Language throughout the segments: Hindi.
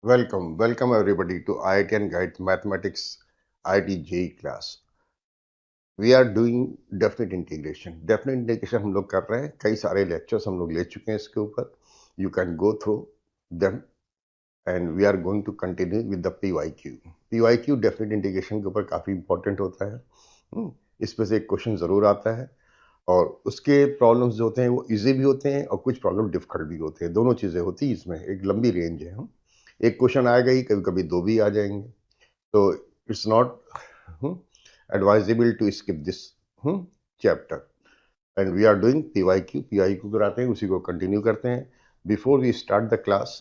Welcome everybody to IIT and Guide Mathematics IIT JEE class. We are doing definite integration. Definite integration हम लोग कर रहे हैं, कई सारे lectures हम लोग ले चुके हैं इसके ऊपर. You can go through them and we are going to continue with the PYQ. PYQ definite integration के ऊपर काफी important होता है. इस पे से एक क्वेश्चन जरूर आता है और उसके प्रॉब्लम्स जो होते हैं वो इजी भी होते हैं और कुछ प्रॉब्लम डिफिकल्ट भी होते हैं. दोनों चीजें होती हैं इसमें, एक लंबी रेंज है. एक क्वेश्चन आएगा ही, कभी कभी दो भी आ जाएंगे. तो it's not advisable to skip this chapter. And we are doing PYQ कराते हैं, उसी को कंटिन्यू करते हैं. Before we start the class,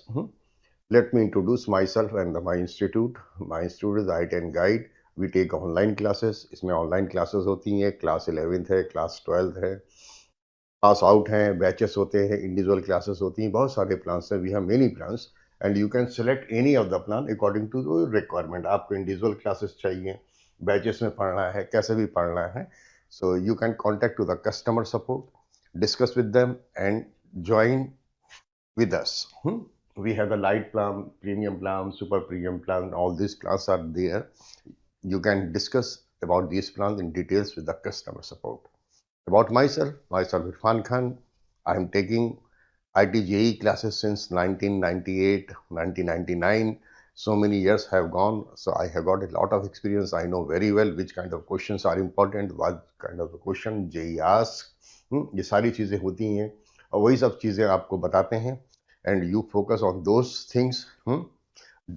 let me introduce myself and my institute. My institute is IIT and Guide. We take online classes. इसमें ऑनलाइन क्लासेस होती हैं. क्लास 11th है, क्लास 12th है, पास आउट हैं, बैचेस होते हैं, इंडिविजुअल क्लासेस होती हैं, बहुत सारे प्लान्स हैं. We have many plans and you can select any of the plan according to requirement. आपको इंडिविजुअल क्लासेस चाहिए, बैचेस में पढ़ना है, कैसे भी पढ़ना है, so you can contact to the customer support, discuss with them and join with us. We have the light plan, premium plan, super premium plan. All these plans are there. You can discuss about these plans in details with the customer support. About myself Irfan Khan. I am taking IIT classes since 1998, 1999. So many years have gone, so I have got a lot of experience. I know very well which kind of questions are important, what kind of question JEE asks. ये सारी चीज़ें होती हैं और वही सब चीज़ें आपको बताते हैं. And you focus on those things,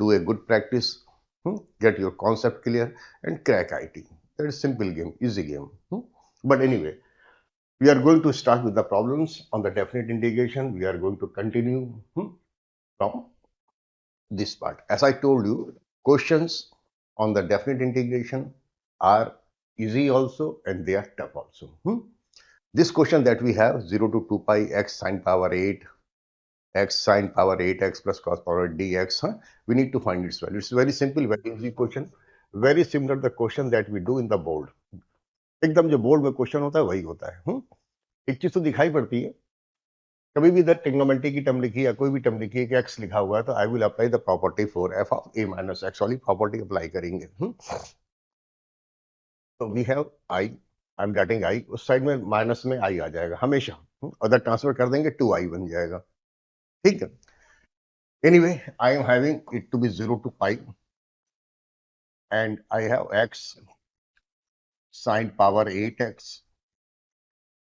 do a good practice, get your concept clear and crack IT. That is simple game, easy game. But anyway, we are going to start with the problems on the definite integration. We are going to continue from this part. As I told you, questions on the definite integration are easy also and they are tough also. This question that we have, 0 to 2 pi x sine power 8 x sine power 8x plus cos power dx, we need to find its value. It's very simple, very easy question, very similar to the question that we do in the board. एकदम जो बोर्ड में क्वेश्चन होता है वही होता है. एक चीज तो दिखाई पड़ती है, कभी भी इधर ट्रिग्नोमेट्री की टर्म लिखी या कोई भी टर्म लिखी है कि x लिखा हुआ है, तो I will apply the property for f of a minus x वाली प्रॉपर्टी अप्लाई करेंगे. तो we have i, I am getting i, उस साइड में माइनस में i आ जाएगा हमेशा, अदर ट्रांसफर कर देंगे 2i बन जाएगा. ठीक है. Anyway, I am having it to be 0 to pi and I have x sine power 8x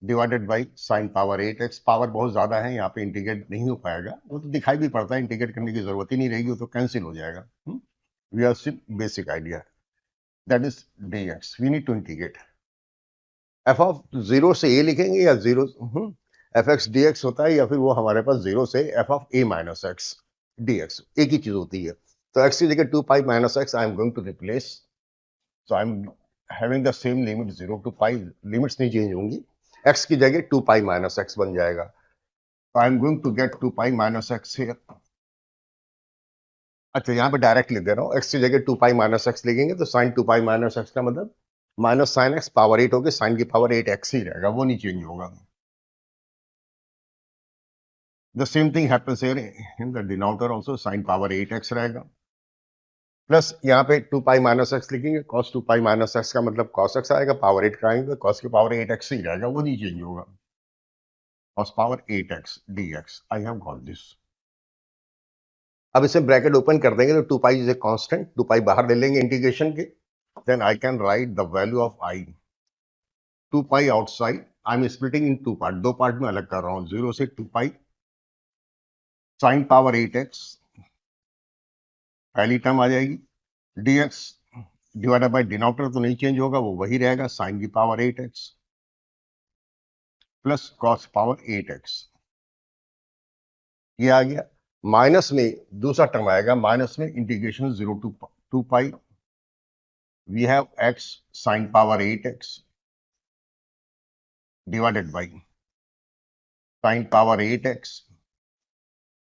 divided by sine power 8x. Power बहुत ज्यादा है, यहाँ पे इंटीग्रेट नहीं हो पाएगा, वो तो दिखाई भी पड़ता है, इंटीग्रेट करने की जरूरत ही नहीं रहेगी, वो तो कैंसिल हो जाएगा. वी आर सिर्फ basic idea, that is dx. We need to integrate. f of 0 से a लिखेंगे या 0 fx dx होता है, या फिर वो हमारे पास 0 से f of a minus x dx, एक ही चीज होती है. तो x की जगह 2 pi minus x I am going to replace. So I am having the same limit 0 to pi. Limits नहीं चेंज होंगी. x की जगह 2 pi minus x बन जाएगा. So I am going to get 2 pi minus x here. अच्छा, यहाँ पे डायरेक्ट लिख दे रहा हूँ. x की जगह 2 pi minus x लिखेंगे तो sin 2 pi minus x का मतलब माइनस साइन x पावर 8 होगी, साइन की पावर 8x ही रहेगा, वो नहीं चेंज होगा. The same thing happens here in the denominator also, sin power 8x रहेगा. प्लस यहाँ पे 2 पाई माइनस एक्स लिखेंगे, cos 2 पाई माइनस एक्स का मतलब cos x आएगा, पावर 8 कराएंगे, cos की पावर 8x ही रहेगा, वो नहीं चेंज होगा. cos power 8x dx. I have got this. अब इसे ब्रैकेट ओपन कर देंगे तो 2 पाई इज ए कांस्टेंट, 2 पाई बाहर ले लेंगे इंटीग्रेशन के, then I can write the value of i. 2 pi outside, I am splitting into part, दो पार्ट में अलग कर रहा हूँ. 0 से 2 पाई साइन पावर 8x पहली टर्म आ जाएगी, dx डिवाइडेड बाय डिनोमिनेटर तो नहीं चेंज होगा, वो वही रहेगा, साइन की power 8x plus cos power 8x. ये आ गया. माइनस में दूसरा टर्म आएगा, माइनस में integration 0 to 2 pi, we have x sine power 8x divided by sine power 8x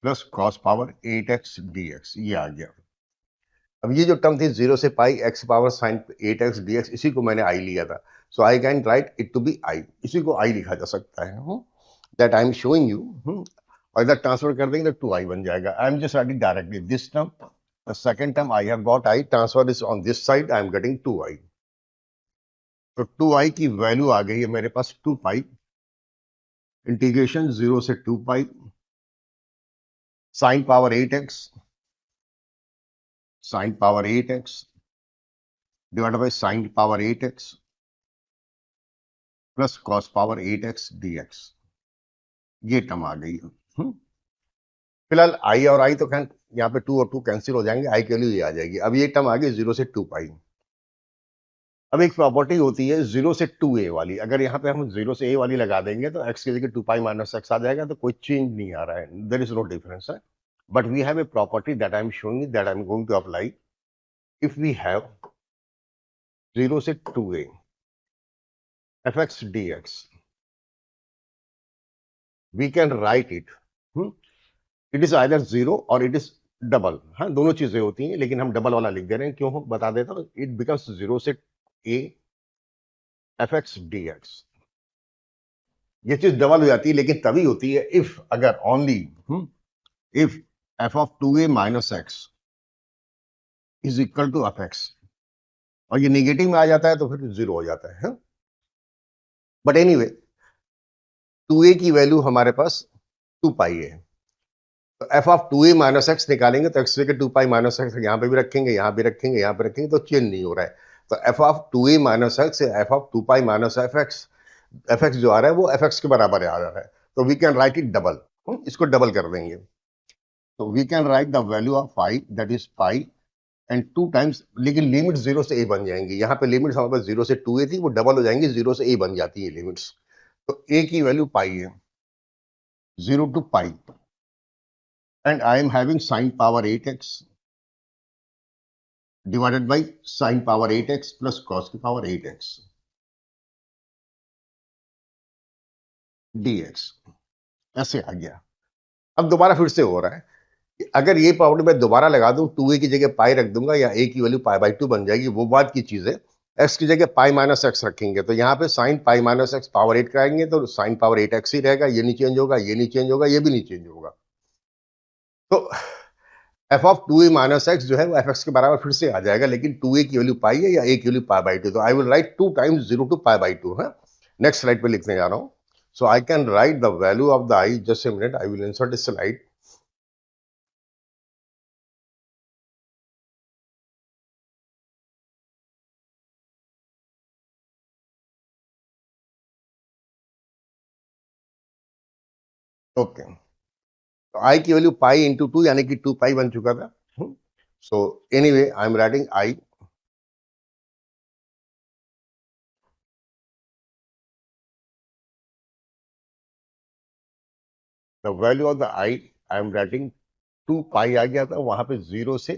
plus cos power 8x dx. ये आ गया. अब ये जो टर्म थी 0 से pi x power sine 8x dx, इसी को मैंने i लिया था, so I can write it to be i. इसी को i लिखा जा सकता है. That I am showing you. और इधर ट्रांसफर कर देंगे तो 2i बन जाएगा. I am just writing directly this term. The second term I have got i, transfer is on this side, I am getting 2i. तो 2i की वैल्यू आ गई है मेरे पास 2 पाई इंटीग्रेशन 0 से 2 pi sine power 8x divide by sine power 8x plus cos power 8x dx. ये टर्म आ गई है. फिलहाल i और i तो यहाँ पे 2 और 2 कैंसिल हो जाएंगे, i के लिए ये आ जाएगी. अब ये टर्म आ गई 0 से 2 पाई. अब एक प्रॉपर्टी होती है 0 से 2a वाली. अगर यहाँ पे हम 0 से a वाली लगा देंगे तो x की जगह 2 पाई माइनस x आ जाएगा, तो कोई चेंज नहीं आ रहा है. देयर इज नो डिफरेंस है. But we have a property that I am showing, that I am going to apply. If we have 0 से 2a fx dx, we can write it. It is either 0 और it is डबल. हाँ, दोनों चीजें होती हैं, लेकिन हम डबल वाला लिख दे रहे हैं. क्यों बता देता हूँ. इट बिकम्स 0 से a fx dx. ये चीज डबल हो जाती है, लेकिन तभी होती है इफ, अगर only if f of 2a minus x is equal to fx, और ये नेगेटिव में आ जाता है तो फिर 0 हो जाता है. बट एनीवे 2a की वैल्यू हमारे पास 2 पाई है. तो f of 2a minus x निकालेंगे तो x के 2 पाई माइनस एक्स यहाँ पे भी रखेंगे, यहाँ भी रखेंगे, यहाँ पे रखेंगे, तो चेंज नहीं हो रहा है. तो f of 2a minus x f of 2 pi minus fx जो आ रहा है वो fx के बराबर आ रहा है. तो we can write it double. इसको डबल कर देंगे. तो we can write the value of pi, that is pi and 2 times, लेकिन लिमिट 0 से a बन जाएंगी. यहाँ पे लिमिट्स हमारे पास 0 से 2a थी, वो डबल हो जाएंगी, 0 से a बन जाती है लिमिट्स. तो a की वैल्यू पाई है 0 to pi, and I am having sine power 8x divided by sine power 8x plus cos की power 8x dx. ऐसे आ गया. अब दोबारा फिर से हो रहा है. अगर ये प्रॉपर्टी मैं दोबारा लगा दूं, 2a की जगह पाई रख दूंगा या a की वैल्यू पाई बाई 2 बन जाएगी, वो बात की चीज है. x की जगह पाई माइनस एक्स रखेंगे तो यहाँ पे sine pi minus x power 8 कराएंगे तो साइन पावर 8x ही रहेगा. ये नहीं चेंज होगा, ये नहीं चेंज होगा, ये भी नहीं चेंज होगा. तो f of 2a minus x जो है वो fx के बराबर फिर से आ जाएगा, लेकिन 2a की वैल्यू पाई है या a की वैल्यू पाई बाई 2. तो I will write 2 times 0 to pi by 2. है नेक्स्ट स्लाइड पे लिखने जा रहा हूं. So I can write the value of the i. Just a minute, I will insert this slide. Okay, तो i की वैल्यू पाई इंटू 2 यानी कि 2 पाई बन चुका था. सो anyway I am writing i. The value of the i am writing 2 pi आ गया था, वहां पे 0 से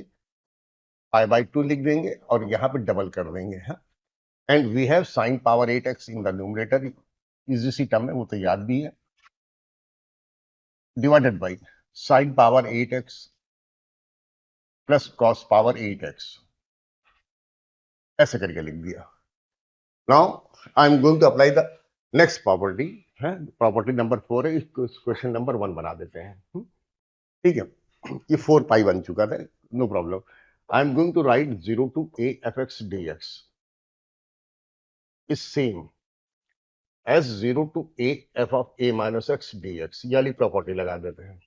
पाई बाई 2 लिख देंगे और यहाँ पे डबल कर देंगे. And we have sine power 8x in the numerator. Easy सी टर्म है, वो तो याद भी है. Divided by sine power 8x plus cos power 8x. ऐसे करके लिख दिया. Now I am going to apply the next property. है प्रॉपर्टी नंबर 4 है, इसको क्वेश्चन नंबर 1 बना देते हैं. ठीक है, ये 4 पाई बन चुका था, no problem. I am going to write 0 to a fx dx is same as 0 to a f of a minus x dx. ये वाली प्रॉपर्टी लगा देते हैं.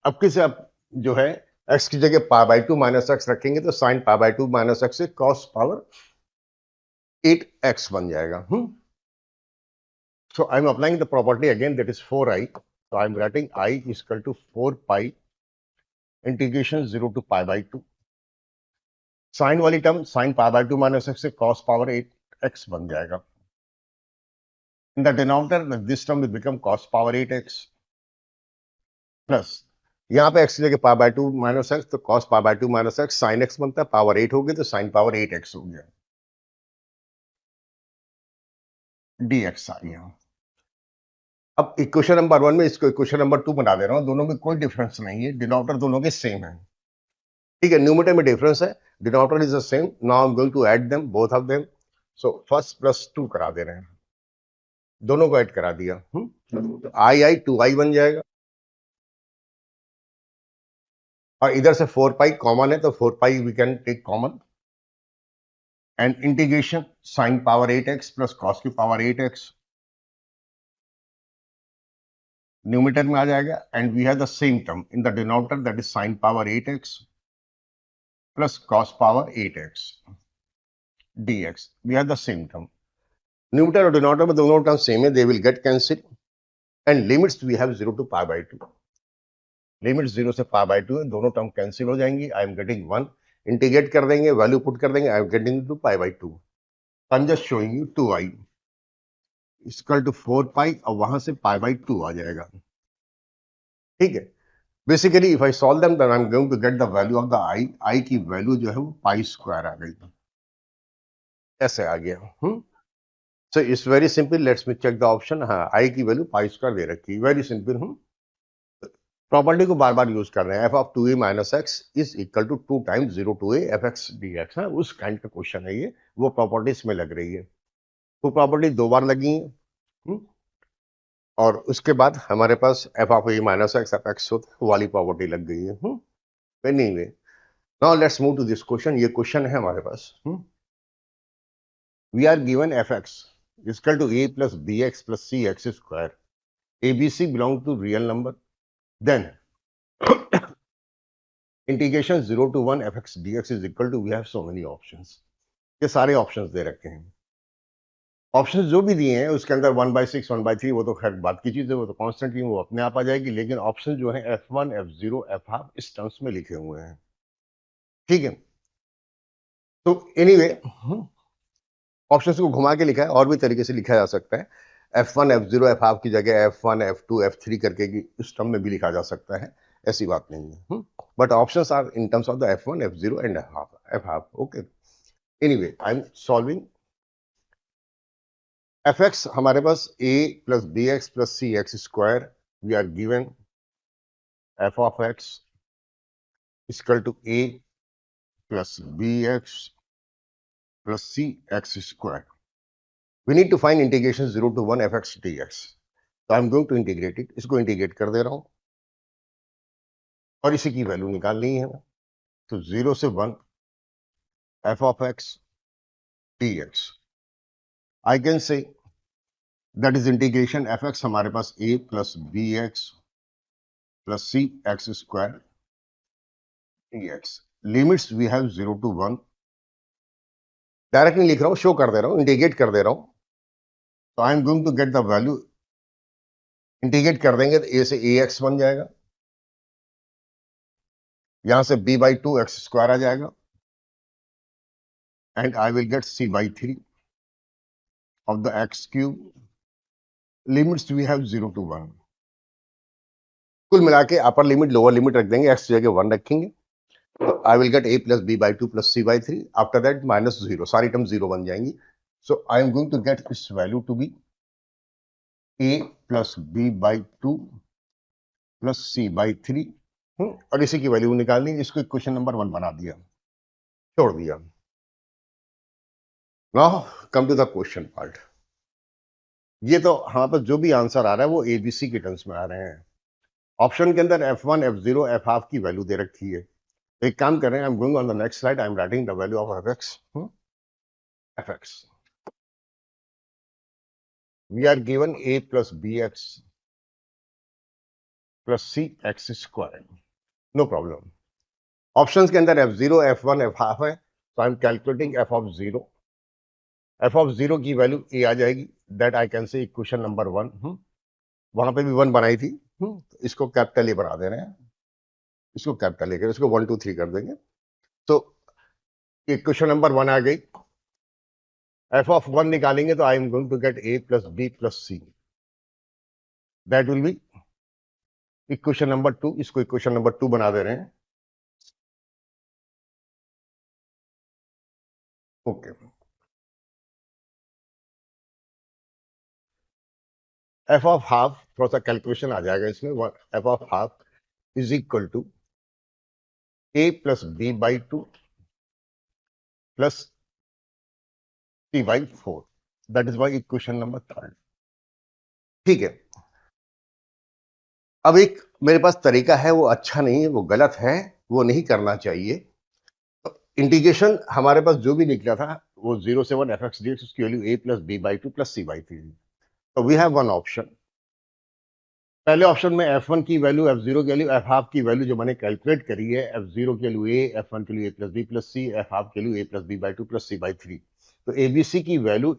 अब किसे आप जो है x की जगह पाई बाई 2 माइनस एक्स रखेंगे तो sign pi by 2 minus x से कॉस पावर 8x बन जाएगा. So I'm applying the property again, that is 4i. So I'm writing I is equal to 4 pi integration 0 to pi by 2. Sine वाली term sine pi by 2 minus x से कॉस पावर 8x बन जाएगा. In the denominator this term will become cos power 8x plus यहाँ पे x की जगह पाई बाई 2 माइनस एक्स, तो cos pi by 2 minus x sine x बनता है, पावर 8 हो गई तो साइन पावर 8x हो गया. dx आ गया. अब इक्वेशन नंबर 1 में इसको इक्वेशन नंबर 2 बना दे रहा हूं. दोनों में कोई डिफरेंस नहीं है, डिनोमिनेटर दोनों के सेम है. ठीक है, न्यूमरेटर में डिफरेंस है, denominator is the same. Now I am going to add them, both of them. So first plus 2 करा दे रहे हैं, दोनों को ऐड करा दिया. तो आई 2i बन जाएगा. और इधर से 4 पाई कॉमन है तो 4 pi we can take common and integration sine power 8x plus cos की पावर 8x न्यूमरेटर में आ जाएगा and we have the same term in the denominator that is sine power 8x plus cos power 8x dx we have the same term numerator और डिनोमिनेटर में दोनों टर्म सेम है they will get cancel and limits we have 0 to pi by 2 limit 0 से पाई बाई 2 है दोनों टर्म कैंसिल हो जाएंगी आई एम गेटिंग 1 इंटीग्रेट कर देंगे वैल्यू पुट कर देंगे I am getting two pi by 2 I am just showing you 2i equal to 4 pi और वहां से पाई बाई 2 आ जाएगा ठीक है basically if I solve them then I am going to get the value of the I की वैल्यू जो है वो पाई स्क्वायर आ गई ऐसे आ गया so it's very simple let's me check the option हाँ आई की वैल्यू पाई स्क्वायर दे रखी है वेरी सिंपल प्रॉपर्टी को बार बार यूज कर रहे हैं f of 2a minus x is equal to 2 times 0 to a f x d x है उस काइंड का क्वेश्चन है ये वो प्रॉपर्टीज में लग रही है वो प्रॉपर्टी 2 बार लगी है और उसके बाद हमारे पास F of A minus X F X वाली प्रॉपर्टी लग गई है anyway now let's move to this question ये क्वेश्चन है हमारे पास we are given F X equal to a plus B x plus C x square abc belong to real number then integration 0 to 1 fx dx is equal to we have so many options ये सारे ऑप्शंस दे रखे हैं ऑप्शंस जो भी दिए हैं उसके अंदर 1/6 1/3 वो तो खैर बात की चीज है वो तो कांस्टेंट वो अपने आप आ जाएगी लेकिन ऑप्शन जो है f1 f0 f1 इस टर्म्स में लिखे हुए हैं ठीक है तो एनीवे ऑप्शंस को घुमा के लिखा है और भी तरीके से लिखा जा सकता है f1 f0 f1 की जगह f1 f2 f3 करके इस टर्म में भी लिखा जा सकता है ऐसी बात नहीं है but options are in terms of the f1 f0 and f1 okay anyway I am solving fx हमारे पास a plus B x plus C x square we are given f of x equal to a plus B x plus C x square we need to find integration 0 to 1 fx dx तो I'm going to integrate it इसको इंटीग्रेट कर दे रहा हूं और इसी की वैल्यू निकालनी है तो 0 से 1 f of x dx I can say that is integration fx हमारे पास a plus bx plus c x square dx limits we have 0 to 1 directly लिख रहा हूं शो कर दे रहा हूं इंटीग्रेट कर दे रहा हूं तो I am going to get the value integrate कर देंगे तो a से ax बन जाएगा यहां से b बाई 2 एक्स स्क्वायर आ जाएगा and I will get c by 3 of the x cube limits we have 0 to 1 कुल मिला के अपर लिमिट लोअर लिमिट रख देंगे x की जगह 1 रखेंगे तो I will gate a plus b by 2 plus c by 3 after that minus 0 सारी टर्म 0 बन जाएंगी so I am going to get this value to be a plus b by 2 plus c by 3 और इसी की वैल्यू निकालनी इसको क्वेश्चन नंबर 1 बना दिया छोड़ दिया now come to the question part ये तो हमारे पास जो भी आंसर आ रहा है वो एबीसी के टर्म्स में आ रहे हैं ऑप्शन के अंदर f1 f0 f1 की वैल्यू दे रखी है एक काम कर रहे हैं आई am going on the next slide I am writing the value of fx we are given a plus bx plus c x square no problem options के अंदर f0 f1 f1 है तो I am calculating f of 0 f of 0 की वैल्यू a आ जाएगी दैट आई कैन से इक्वेशन नंबर 1 वहां पे भी 1 बनाई थी इसको कैपिटल ए बना दे रहे हैं इसको कैपिटल ए इसको 1 2 3 कर देंगे तो इक्वेशन नंबर 1 आ गई f of 1 निकालेंगे तो I am going to get a plus b plus c that will be equation number 2 इसको इक्वेशन नंबर 2 बना दे रहे हैं ओके f of हाफ थोड़ा सा कैलकुलेशन आ जाएगा इसमें f of half is equal to a plus b by 2 plus c by 4 that is why equation number 3 ठीक है अब एक मेरे पास तरीका है वो अच्छा नहीं है वो गलत है वो नहीं करना चाहिए। तो इंटीग्रेशन हमारे पास जो भी निकला था वो 0 से 1 एफ एक्स डी एक्स, उसकी value a plus B by two plus C by three. तो वी हैव वन ऑप्शन। पहले ऑप्शन में f1 की वैल्यू, f0 की वैल्यू, f हाफ की वैल्यू जो मैंने कैलकुलेट करी है, f0 की वैल्यू a, f1 की value a plus B plus सी, f हाफ की value a plus B by two plus C by three. तो abc की वैल्यू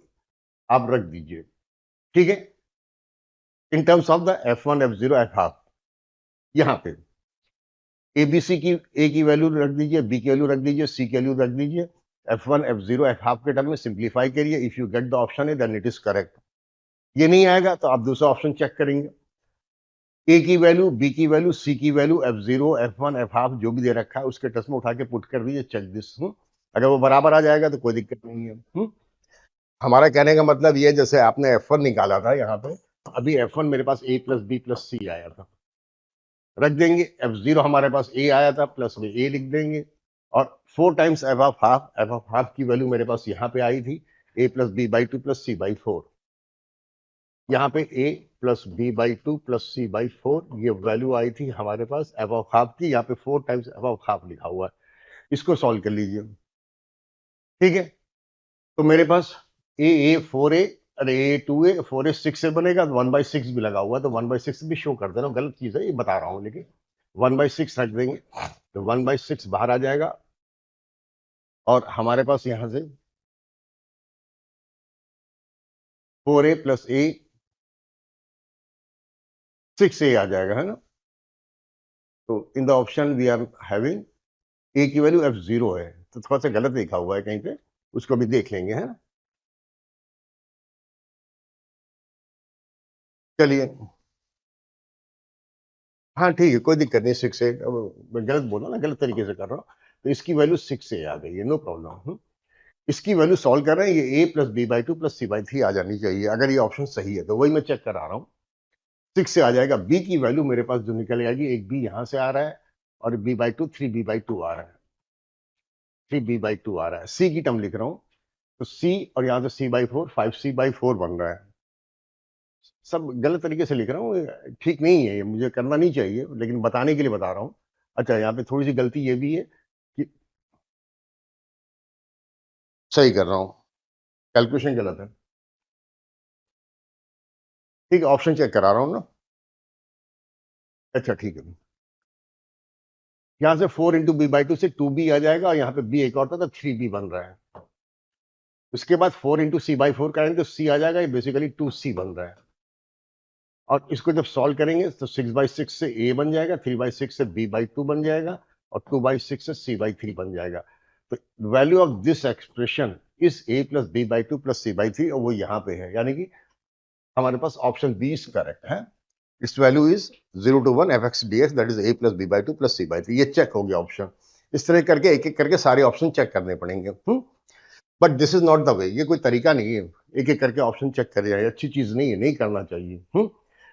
आप रख दीजिए, ठीक है, in terms of the f1, f0, f हाफ। यहां पे abc की a की वैल्यू रख दीजिए, b की वैल्यू रख दीजिए, c की वैल्यू रख दीजिए, f1, f0, f हाफ के टर्म में सिंप्लीफाई करिए। If you get the option है देन इट इज करेक्ट। ये नहीं आएगा तो आप दूसरा ऑप्शन चेक करेंगे, ए की वैल्यू, बी की वैल्यू, सी की value, f0, f1, f half जो भी दे रखा है उसके टर्म्स में उठा के पुट कर दीजिए, चेक दिस। अगर वो बराबर आ जाएगा तो कोई दिक्कत नहीं है। हमारा कहने का मतलब ये है, जैसे आपने f1 निकाला था यहाँ पे, अभी f1 मेरे पास a प्लस बी प्लस सी आया था, रख देंगे। f0 हमारे पास a आया था, प्लस में a लिख देंगे, और 4 times f of half, f of half की वैल्यू मेरे पास यहाँ पे आई थी a plus B by two plus C by four. यहाँ पे a plus B by two plus C by four, ये वैल्यू आई थी हमारे पास f ऑफ हाफ की। यहाँ पे 4 टाइम्स f ऑफ हाफ लिखा हुआ है, इसको सॉल्व कर लीजिए, ठीक है। तो मेरे पास ए 4a, अरे ए 2a, 4a 6 से बनेगा, तो 1/6 भी लगा हुआ है, तो 1/6 भी शो कर दे रहा हूँ, गलत चीज है ये बता रहा हूँ, लेकिन 1/6 रख देंगे तो 1/6 बाहर आ जाएगा, और हमारे पास यहां से 4a प्लस a 6a आ जाएगा, है ना। तो in the option we are having a की वैल्यू f0 है, तो थोड़ा सा गलत लिखा हुआ है कहीं पे, उसको भी देख लेंगे, है ना। चलिए, हाँ ठीक है, कोई दिक्कत नहीं। 6a, मैं गलत बोला ना, गलत तरीके से कर रहा हूँ। तो इसकी वैल्यू 6a आ गई है, नो प्रॉब्लम। इसकी वैल्यू सॉल्व कर रहे हैं, ये a plus B by two plus C by three आ जानी चाहिए, अगर ये ऑप्शन सही है तो। वही मैं चेक करा रहा हूँ, 6 से आ जाएगा। b की वैल्यू मेरे पास जो निकल आएगी, एक b यहां से आ रहा है, और b बाई टू 3b/2 आ रहा है, 3b/2 आ रहा है। c की टर्म लिख रहा हूं, तो c और यहां से c/4, 5c/4 बन रहा है। सब गलत तरीके से लिख रहा हूँ, ठीक नहीं है, ये मुझे करना नहीं चाहिए, लेकिन बताने के लिए बता रहा हूँ। अच्छा, यहाँ पे थोड़ी सी गलती ये भी है कि सही कर रहा हूँ, कैलकुलेशन गलत है, ठीक है, ऑप्शन चेक करा रहा हूँ ना। अच्छा ठीक है, यहां से 4 इंटू बी बाई टू से 2b आ जाएगा, और यहाँ पे b एक और था तो 3b बन रहा है। उसके बाद 4 इंटू सी बाई फोर करेंगे तो c आ जाएगा, ये बेसिकली 2c बन रहा है। और इसको जब सॉल्व करेंगे तो 6/6 से a बन जाएगा, 3/6 से b/2 बन जाएगा, और 2/6 से c/3 बन जाएगा। तो value of this expression is a plus B by two plus C by three, और वो यहाँ पे है, यानी कि हमारे पास ऑप्शन बी इज करेक्ट है। इस value is 0 to 1 f x dx, that is a plus B by two plus C by three. ये चेक हो गया ऑप्शन। इस तरह करके एक एक करके सारे ऑप्शन चेक करने पड़ेंगे। But this is not the way, ये कोई तरीका नहीं है एक एक करके ऑप्शन चेक कर जाए, अच्छी चीज नहीं है, नहीं करना चाहिए।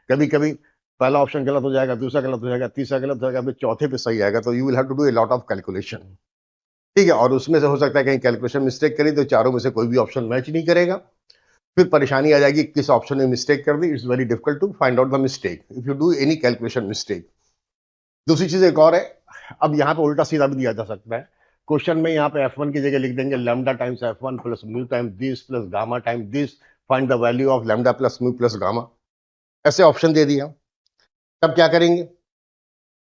कभी कभी पहला ऑप्शन गलत हो जाएगा, दूसरा गलत हो जाएगा, तीसरा गलत हो जाएगा, फिर चौथे पे सही आएगा, तो you will have to do a lot of calculation, ठीक है। और उसमें से हो सकता है कहीं कैलकुलेशन मिस्टेक करी तो चारों में से कोई भी ऑप्शन मैच नहीं करेगा, फिर परेशानी आ जाएगी किस ऑप्शन में मिस्टेक कर दी। It's very difficult to find out the mistake if you do any calculation mistake. दूसरी चीज एक और है, अब यहाँ पे उल्टा सीधा भी दिया जा सकता है। क्वेश्चन में यहाँ पे f1 की जगह लिख देंगे lambda times f1 plus mu times this plus gamma times this, find the value of lambda plus mu plus gamma, ऐसे ऑप्शन दे दिया। तब क्या करेंगे,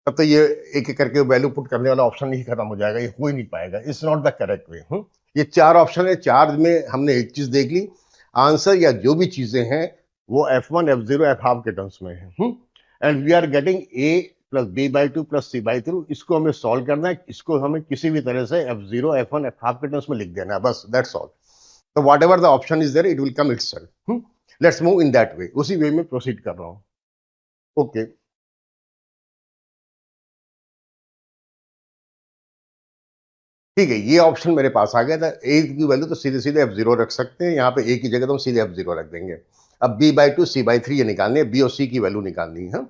तब तो ये एक एक करके वैल्यू पुट करने वाला ऑप्शन ही खत्म हो जाएगा, ये हो ही नहीं पाएगा। It's not the correct way. ये चार ऑप्शन है, चार में हमने एक चीज देख ली, आंसर या जो भी चीजें हैं वो f1, f0, f हाफ के टर्म्स में है, and we are getting a plus B by two plus C by three. इसको हमें सॉल्व करना है, इसको हमें किसी भी तरह से f0, f1, f हाफ के टर्म्स में लिख देना है, बस दैट्स ऑल। तो whatever the option is there it will come itself. Let's move in that way, उसी वे में प्रोसीड कर रहा हूं। ओके, ठीक है, ये ऑप्शन मेरे पास आ गया था। ए की वैल्यू तो सीधे सीधे f0 रख सकते हैं, यहाँ पे a की जगह तो हम सीधे f0 रख देंगे। अब b/2 c/3 ये निकालनी है, b और c की वैल्यू निकालनी है।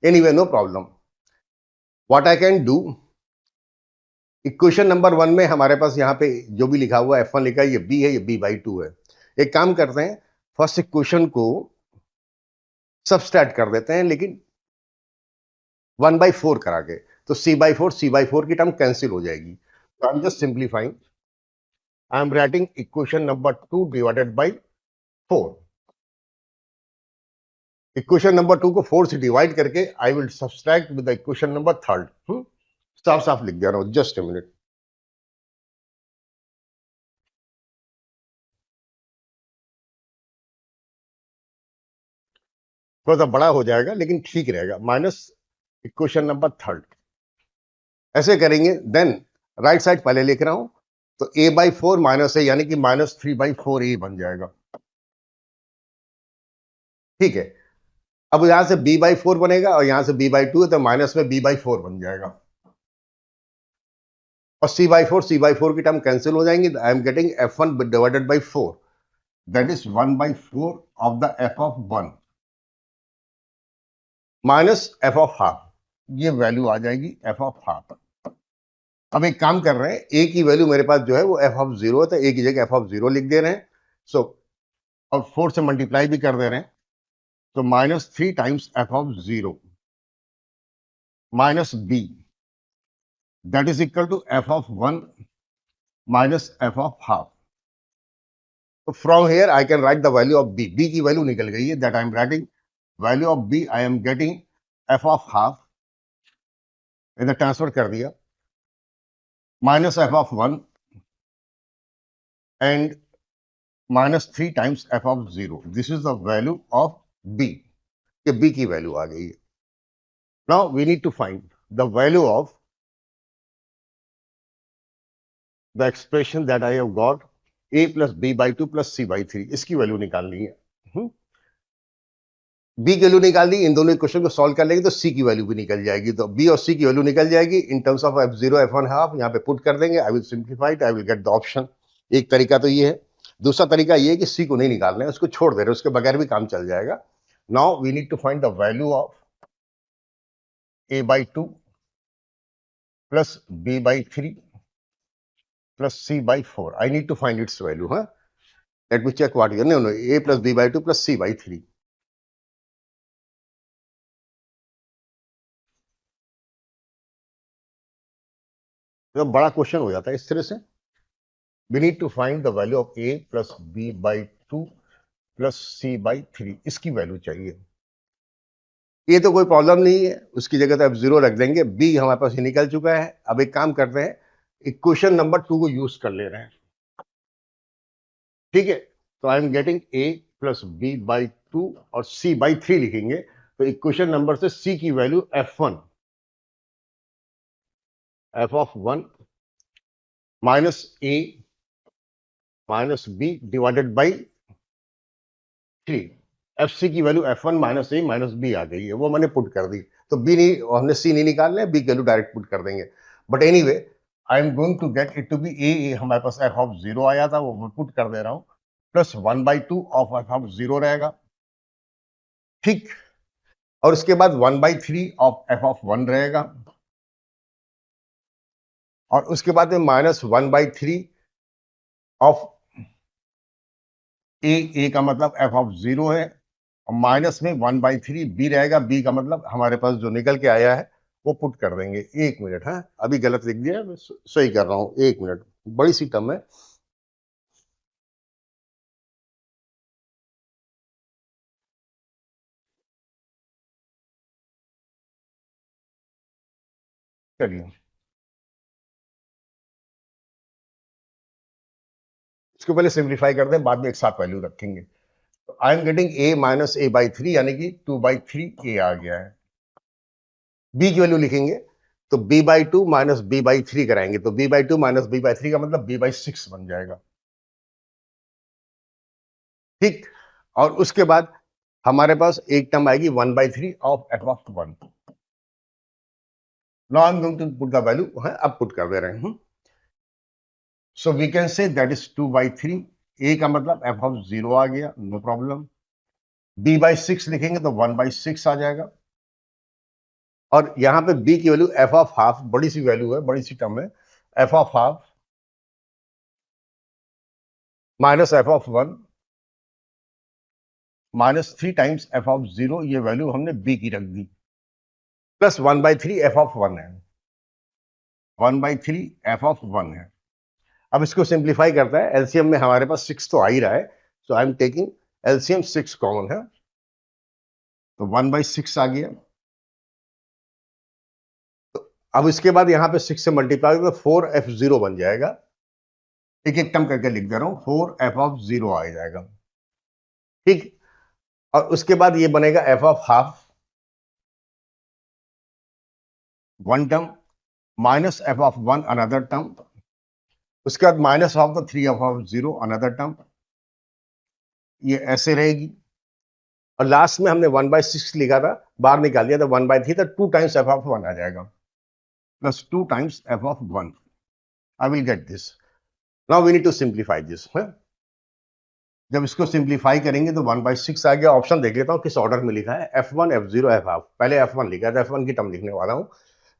Anyway, no problem. What I can do, equation number 1 में हमारे पास यहाँ पे जो भी लिखा हुआ है f1 लिखा है, ये b है, ये b/2 है। एक काम करते हैं, फर्स्ट इक्वेशन को सबस्ट्रैक्ट कर देते हैं, लेकिन 1/4 करा के। तो c/4 की टर्म कैंसिल हो जाएगी। तो I am just simplifying, I am writing equation number 2 divided by 4। Equation number 2 को 4 से डिवाइड करके I will subtract with the equation number 3। साफ साफ लिख दे रहा हूं, जस्ट ए मिनट। थोड़ा सा बड़ा हो जाएगा लेकिन ठीक रहेगा, माइनस इक्वेशन नंबर 3। ऐसे करेंगे, देन राइट साइड पहले लिख रहा हूं, तो a/4 माइनस है, यानी कि -3/4a बन जाएगा। ठीक है, अब यहां से b/4 बनेगा और यहां से b/2 है, तो माइनस में b/4 बन जाएगा, और c/4 की टर्म कैंसिल हो जाएंगी। आई am getting f1 divided by 4, that is 1/4 of the f of 1 minus f of half. ये वैल्यू आ जाएगी f ऑफ हाफ। अब एक काम कर रहे हैं, a की वैल्यू मेरे पास जो है वो f ऑफ 0 है, तो a की जगह f ऑफ 0 लिख दे रहे हैं। सो और 4 से मल्टीप्लाई भी कर दे रहे हैं, तो -3 times f of 0 minus b, that is equal to f of 1 minus f of half. तो from here I can write the value of b। b की वैल्यू निकल गई है, that I am writing value of b, I am getting f of half, इधर ट्रांसफर कर दिया, minus f of 1 and -3 times f of 0। This is the value of b। ये b की वैल्यू आ गई है। Now we need to find the value of the expression that I have got a plus b/2 plus c/3। इसकी वैल्यू निकालनी है। b की वैल्यू निकाल दी, इन दोनों क्वेश्चन को सॉल्व कर लेंगे तो c की वैल्यू भी निकल जाएगी। तो b और c की वैल्यू निकल जाएगी इन terms of f0 f1 half. यहाँ पे पुट कर देंगे, I will simplify it, I will get the option. एक तरीका तो ये है। दूसरा तरीका ये है कि c को नहीं निकालना है, उसको छोड़ दे रहे, उसके बगैर भी काम चल जाएगा। Now we need to find the value of a/2 plus b/3 plus c/4. I need to find its value. Huh? Let me check what here. No, a plus b/2 plus c/3. तो बड़ा क्वेश्चन हो जाता है इस तरह से। We need to find the value of a plus b/2 plus c/3। इसकी वैल्यू चाहिए। ये तो कोई प्रॉब्लम नहीं है, उसकी जगह तो अब 0 रख देंगे। b हमारे पास ही निकल चुका है। अब एक काम करते हैं, इक्वेशन नंबर 2 को यूज कर ले रहे हैं। ठीक है, तो I am getting a plus b/2 और c/3 लिखेंगे। तो इक्वेशन नंबर से c की value f1 f of 1 minus a minus b divided by 3। F C की value f1 minus a minus b आ गई है, वो मैंने पुट कर दी। तो b नहीं, हमने c नहीं निकालना है, b की वैल्यू डायरेक्ट पुट कर देंगे। But anyway I am going to get it to be a। हमारे पास f ऑफ 0 आया था, वो मैं पुट कर दे रहा हूं, प्लस 1/2 ऑफ f ऑफ 0 रहेगा। ठीक, और उसके बाद 1/3 ऑफ f ऑफ 1 रहेगा, और उसके बाद में माइनस 1/3 ऑफ ए का मतलब f ऑफ 0 है, और माइनस में 1/3 b रहेगा। b का मतलब हमारे पास जो निकल के आया है वो पुट कर देंगे। एक मिनट है, अभी गलत लिख दिया, मैं सही कर रहा हूं, एक मिनट, बड़ी सी टर्म है। चलिए इसको पहले सिंप्लीफाई करते हैं, बाद में एक साथ वैल्यू रखेंगे। तो I am getting a minus a/3, यानी कि 2/3 a आ गया है। b की वैल्यू लिखेंगे तो b/2 माइनस b/3 कराएंगे, तो b/2 माइनस b/3 का मतलब b/6 बन जाएगा। ठीक, और उसके बाद हमारे पास एक टर्म आएगी 1/3 of f of 1। Now I am going to put the value, है अब पुट कर दे रहे हैं। So we can say that is 2/3। a का मतलब f ऑफ 0 आ गया, नो प्रॉब्लम। b/6 लिखेंगे तो 1/6 आ जाएगा, और यहां पे b की वैल्यू f ऑफ हाफ, बड़ी सी वैल्यू है, बड़ी सी टर्म है, f of half minus f of 1 minus 3 times f of 0। ये वैल्यू हमने b की रख दी, प्लस 1/3 f ऑफ 1 है। 1/3 f(1) है। अब इसको सिंप्लीफाई करता है, एलसीएम में हमारे पास 6 तो आ ही रहा है, so I am taking LCM 6 common है, तो 1/6 आ गया। तो अब इसके बाद यहां पे 6 से मल्टीप्लाई तो 4f(0) बन जाएगा। एक एक टर्म करके लिख दे रहा हूं, 4f(0) आ जाएगा, ठीक। और उसके बाद ये बनेगा f(½ 1 term minus f(1) another term, उसके बाद -3f(0) अनदर टर्म, ये ऐसे रहेगी। और लास्ट में हमने 1/6 लिखा था, बाहर निकाल दिया था 1/3, तो 2 टाइम्स f(1) आ जाएगा, plus 2 times f(1). I will get this. Now we need to simplify this. जब इसको सिंप्लीफाई करेंगे तो 1/6 आ गया। ऑप्शन देख लेता हूं किस ऑर्डर में लिखा है, f1 f0 f(½ पहले f1 लिखा था, f1 की टर्म लिखने वाला हूं।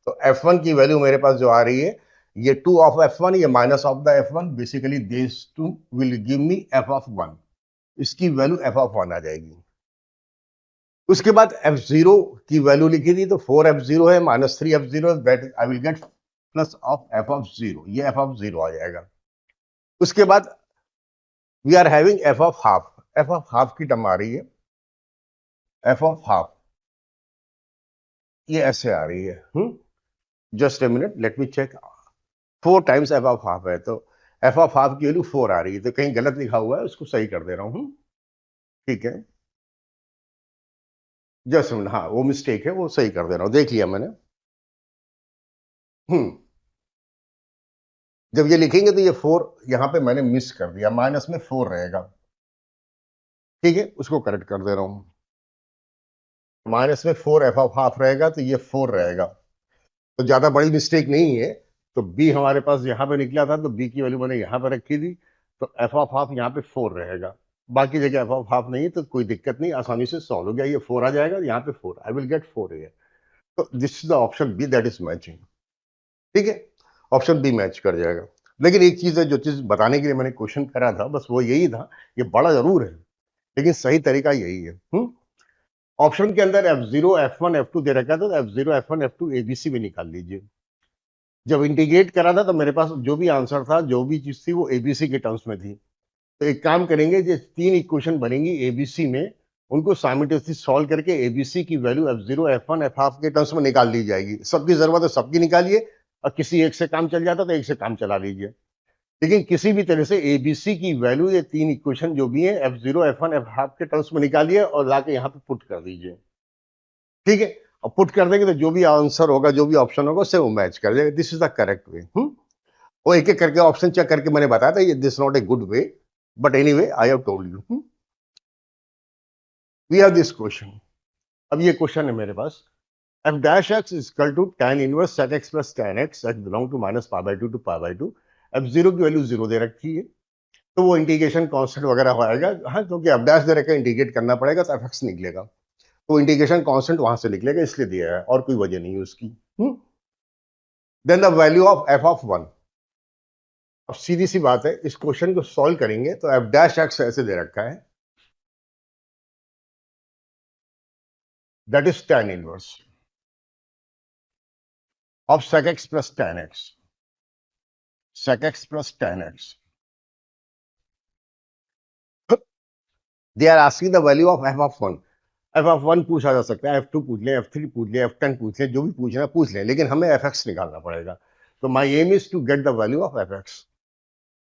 तो f1 की वैल्यू मेरे पास जो आ रही है, ये 2 ऑफ f1, ये minus of the f1, basically this 2 will give me f(1). इसकी वैल्यू f(1) आ जाएगी। उसके बाद f0 की वैल्यू लिखी थी, तो 4f(0) है minus 3f(0), that I will gate plus of f(0), ये f(0) आ जाएगा। उसके बाद we are having f(½ f(½ की टर्म आ रही है, f(½ ये ऐसे आ रही है। Just a minute, let me check. 4 times f(½ है, तो f(½ की वैल्यू 4 आ रही है, तो कहीं गलत लिखा हुआ है, उसको सही कर दे रहा हूं। ठीक है, जस्ट मिनट, हाँ वो मिस्टेक है, वो सही कर दे रहा हूं, देख लिया मैंने। जब ये लिखेंगे तो ये 4 यहां पे मैंने मिस कर दिया, माइनस में 4 रहेगा, ठीक है, उसको करेक्ट कर दे रहा हूं। माइनस में 4 f(½ रहेगा, तो ये 4 रहेगा, तो ज्यादा बड़ी मिस्टेक नहीं है। तो बी हमारे पास यहां पे निकला था, तो बी की वैल्यू मैंने यहां पे रखी थी, तो f(½ यहां पे 4 रहेगा, बाकी जगह f(½ नहीं है, तो कोई दिक्कत नहीं, आसानी से सॉल्व हो गया। ये 4 आ जाएगा, यहाँ पे 4, आई विल गेट 4 है। तो this is the option b, that is matching, ठीक है, ऑप्शन बी मैच कर जाएगा। लेकिन एक चीज है, जो चीज बताने के लिए मैंने क्वेश्चन करा था, बस वो यही था, ये बड़ा जरूर है लेकिन सही तरीका यही है। ऑप्शन के अंदर f0 f1 f2 दे रखा था, तो f0 f1 f2 एबीसी में निकाल लीजिए। जब इंटीग्रेट करा था तो मेरे पास जो भी आंसर था, जो भी चीज थी, वो एबीसी के टर्म्स में थी। तो एक काम करेंगे, जो 3 इक्वेशन बनेंगी एबीसी में, उनको साइमल्टेनियसली सॉल्व करके एबीसी की वैल्यू f0 f1 f½ के टर्म्स में निकाल ली जाएगी। सबकी जरूरत है, सबकी निकालिए, और किसी एक से काम चल जाता तो एक से काम चला लीजिए, लेकिन किसी भी तरह से एबीसी की वैल्यू, ये 3 इक्वेशन जो भी है, f0 f1 f½ के टर्म्स में निकालिए और लाके यहाँ पे पुट कर दीजिए, ठीक है। और पुट कर देंगे तो जो भी आंसर होगा, जो भी ऑप्शन होगा, उससे वो मैच कर जाएगा। This is the correct way. वो एक एक करके ऑप्शन चेक करके मैंने बताया था, ये this not a good way, but anyway I have told you. We have this question. अब ये क्वेश्चन है मेरे पास, f dash x is equal to tan inverse sec x plus tan x x belong to minus pi/2 to pi/2। f0 की वैल्यू 0 दे रखी है, तो वो इंटीग्रेशन कांस्टेंट वगैरह हो आएगा, हाँ, क्योंकि f dash दे रखा है, इंटीग्रेट करना पड़ेगा, तो fx निकलेगा, तो इंटीग्रेशन कांस्टेंट वहां से निकलेगा, इसलिए दिया है, और कोई वजह नहीं है उसकी। Then the value of f(1). अब सीधी सी बात है, इस क्वेश्चन को सॉल्व करेंगे तो f dash x ऐसे दे रखा है, that is tan inverse of sec x plus tan x, sec x plus tan x. They are asking the value of f(1). f(1) पूछा जा सकता है, f2 पूछ लें, f3 पूछ लें, f10 पूछ लें, जो भी पूछना पूछ लें, लेकिन हमें fx निकालना पड़ेगा। तो my aim is to get the value of fx।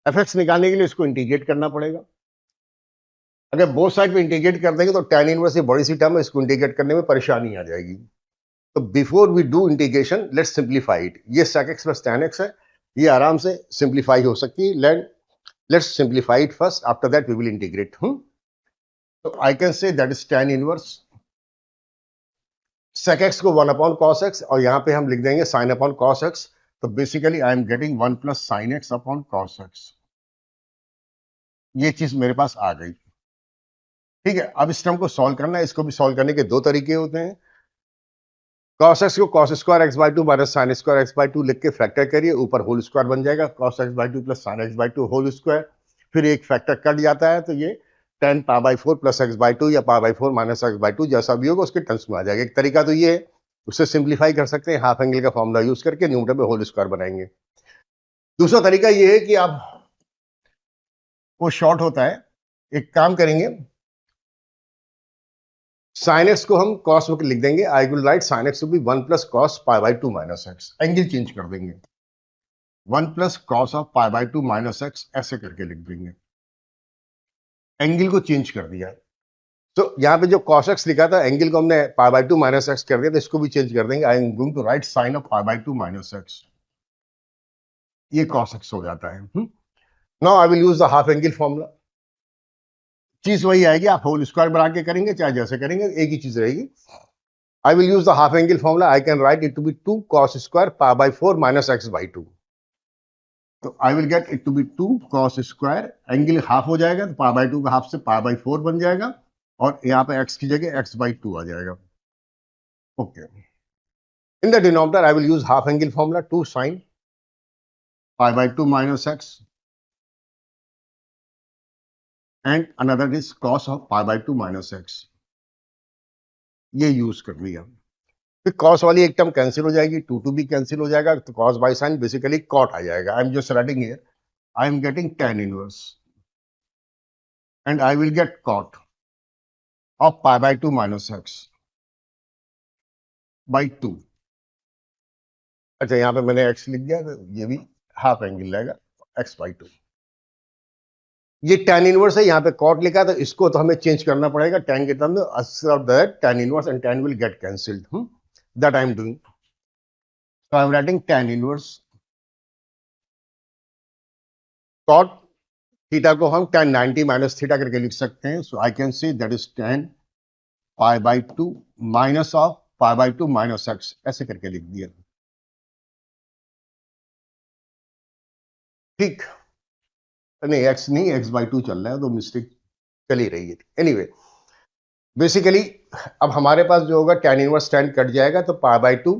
fx निकालने के लिए इसको इंटीग्रेट करना पड़ेगा। अगर बोथ साइड पे इंटीग्रेट कर देंगे तो tan इनवर्स ये बड़ी सी टर्म है, इसको इंटीग्रेट करने में परेशानी आ जाएगी। तो before we do integration, let's simplify it. ये sec x plus tan x है, ये आराम से सिंप्लीफाई हो सकती है। Let's simplify it first. After that, we will integrate. So I can say that is tan inverse sec x को 1 upon cos x, और यहां पे हम लिख देंगे sin upon cos x। तो basically I am getting 1 plus sin x upon cos x। ये चीज मेरे पास आ गई, ठीक है। अब इस टर्म को सॉल्व करना है। इसको भी सॉल्व करने के दो तरीके होते हैं। cos x को cos square x by 2 minus sin square x by 2 लिख के फैक्टर करिए, ऊपर होल स्क्वायर बन जाएगा, cos x by 2 plus sin x by 2 whole square. फिर एक फैक्टर कट जाता है, तो ये tan π/4 प्लस x by 2 या π/4 माइनस x by 2 जैसा भी होगा उसके टर्म्स में आ जाएगा। एक तरीका तो ये है। उससे सिंप्लीफाई कर सकते हैं, हाफ एंगल का फॉर्मूला यूज करके न्यूटन में होल स्क्वायर बनाएंगे। दूसरा तरीका ये है कि आप वो शॉर्ट होता है, एक काम करेंगे, साइन एक्स को हम कॉस में लिख देंगे, I will write sine x to be 1 plus cos pi by 2 minus x, angle change कर देंगे, 1 plus cos of pi by 2 minus x ऐसे करके लिख देंगे, एंगल को चेंज कर दिया। तो यहाँ पे जो cos x लिखा था, एंगल को हमने पाई बाई 2 माइनस एक्स कर दिया, तो इसको भी चेंज कर देंगे, I am going to write sine of pi by 2 minus x, ये cos x हो जाता है। Now I will use the half angle formula, चीज वही आएगी, आप होल स्क्वायर बना के करेंगे चाहे जैसे करेंगे एक ही चीज रहेगी। I will use the half angle formula, I can write it to be 2 cos square pi by 4 minus x by 2, तो I will get it to be 2 cos square, angle half हो जाएगा तो पाई बाई 2 का हाफ से पाई बाई 4 बन जाएगा, और यहाँ पे x की जगह x बाई 2 आ जाएगा। Okay, in the denominator I will use half angle formula, 2 sin pi by 2 minus x and another is cos of pi by 2 minus x, ये यूज कर लिया। फिर cos वाली एक टर्म कैंसिल हो जाएगी, 2 भी कैंसिल हो जाएगा, तो cos by sin basically cot आ जाएगा। I am just writing here, I am getting tan inverse and I will gate cot of pi by 2 minus x by 2। अच्छा, यहाँ पे मैंने x लिख दिया, तो ये भी हाफ एंगल रहेगा x by 2। ये tan इनवर्स है, यहाँ पे cot लिखा, तो इसको तो हमें चेंज करना पड़ेगा tan के टर्म में, of that tan inverse and tan will get cancelled, that I am doing, so I am writing tan inverse cot theta को हम tan 90 माइनस थीटा करके लिख सकते हैं, so I can say that is tan pi by 2 minus of pi by 2 minus x, ऐसे करके लिख दिया। ठीक, नहीं x नहीं, x by 2 चल रहा है, तो मिस्टेक चल ही रही है। एनीवे, बेसिकली अब हमारे पास जो होगा tan इनवर्स tan कट जाएगा, तो पाई by 2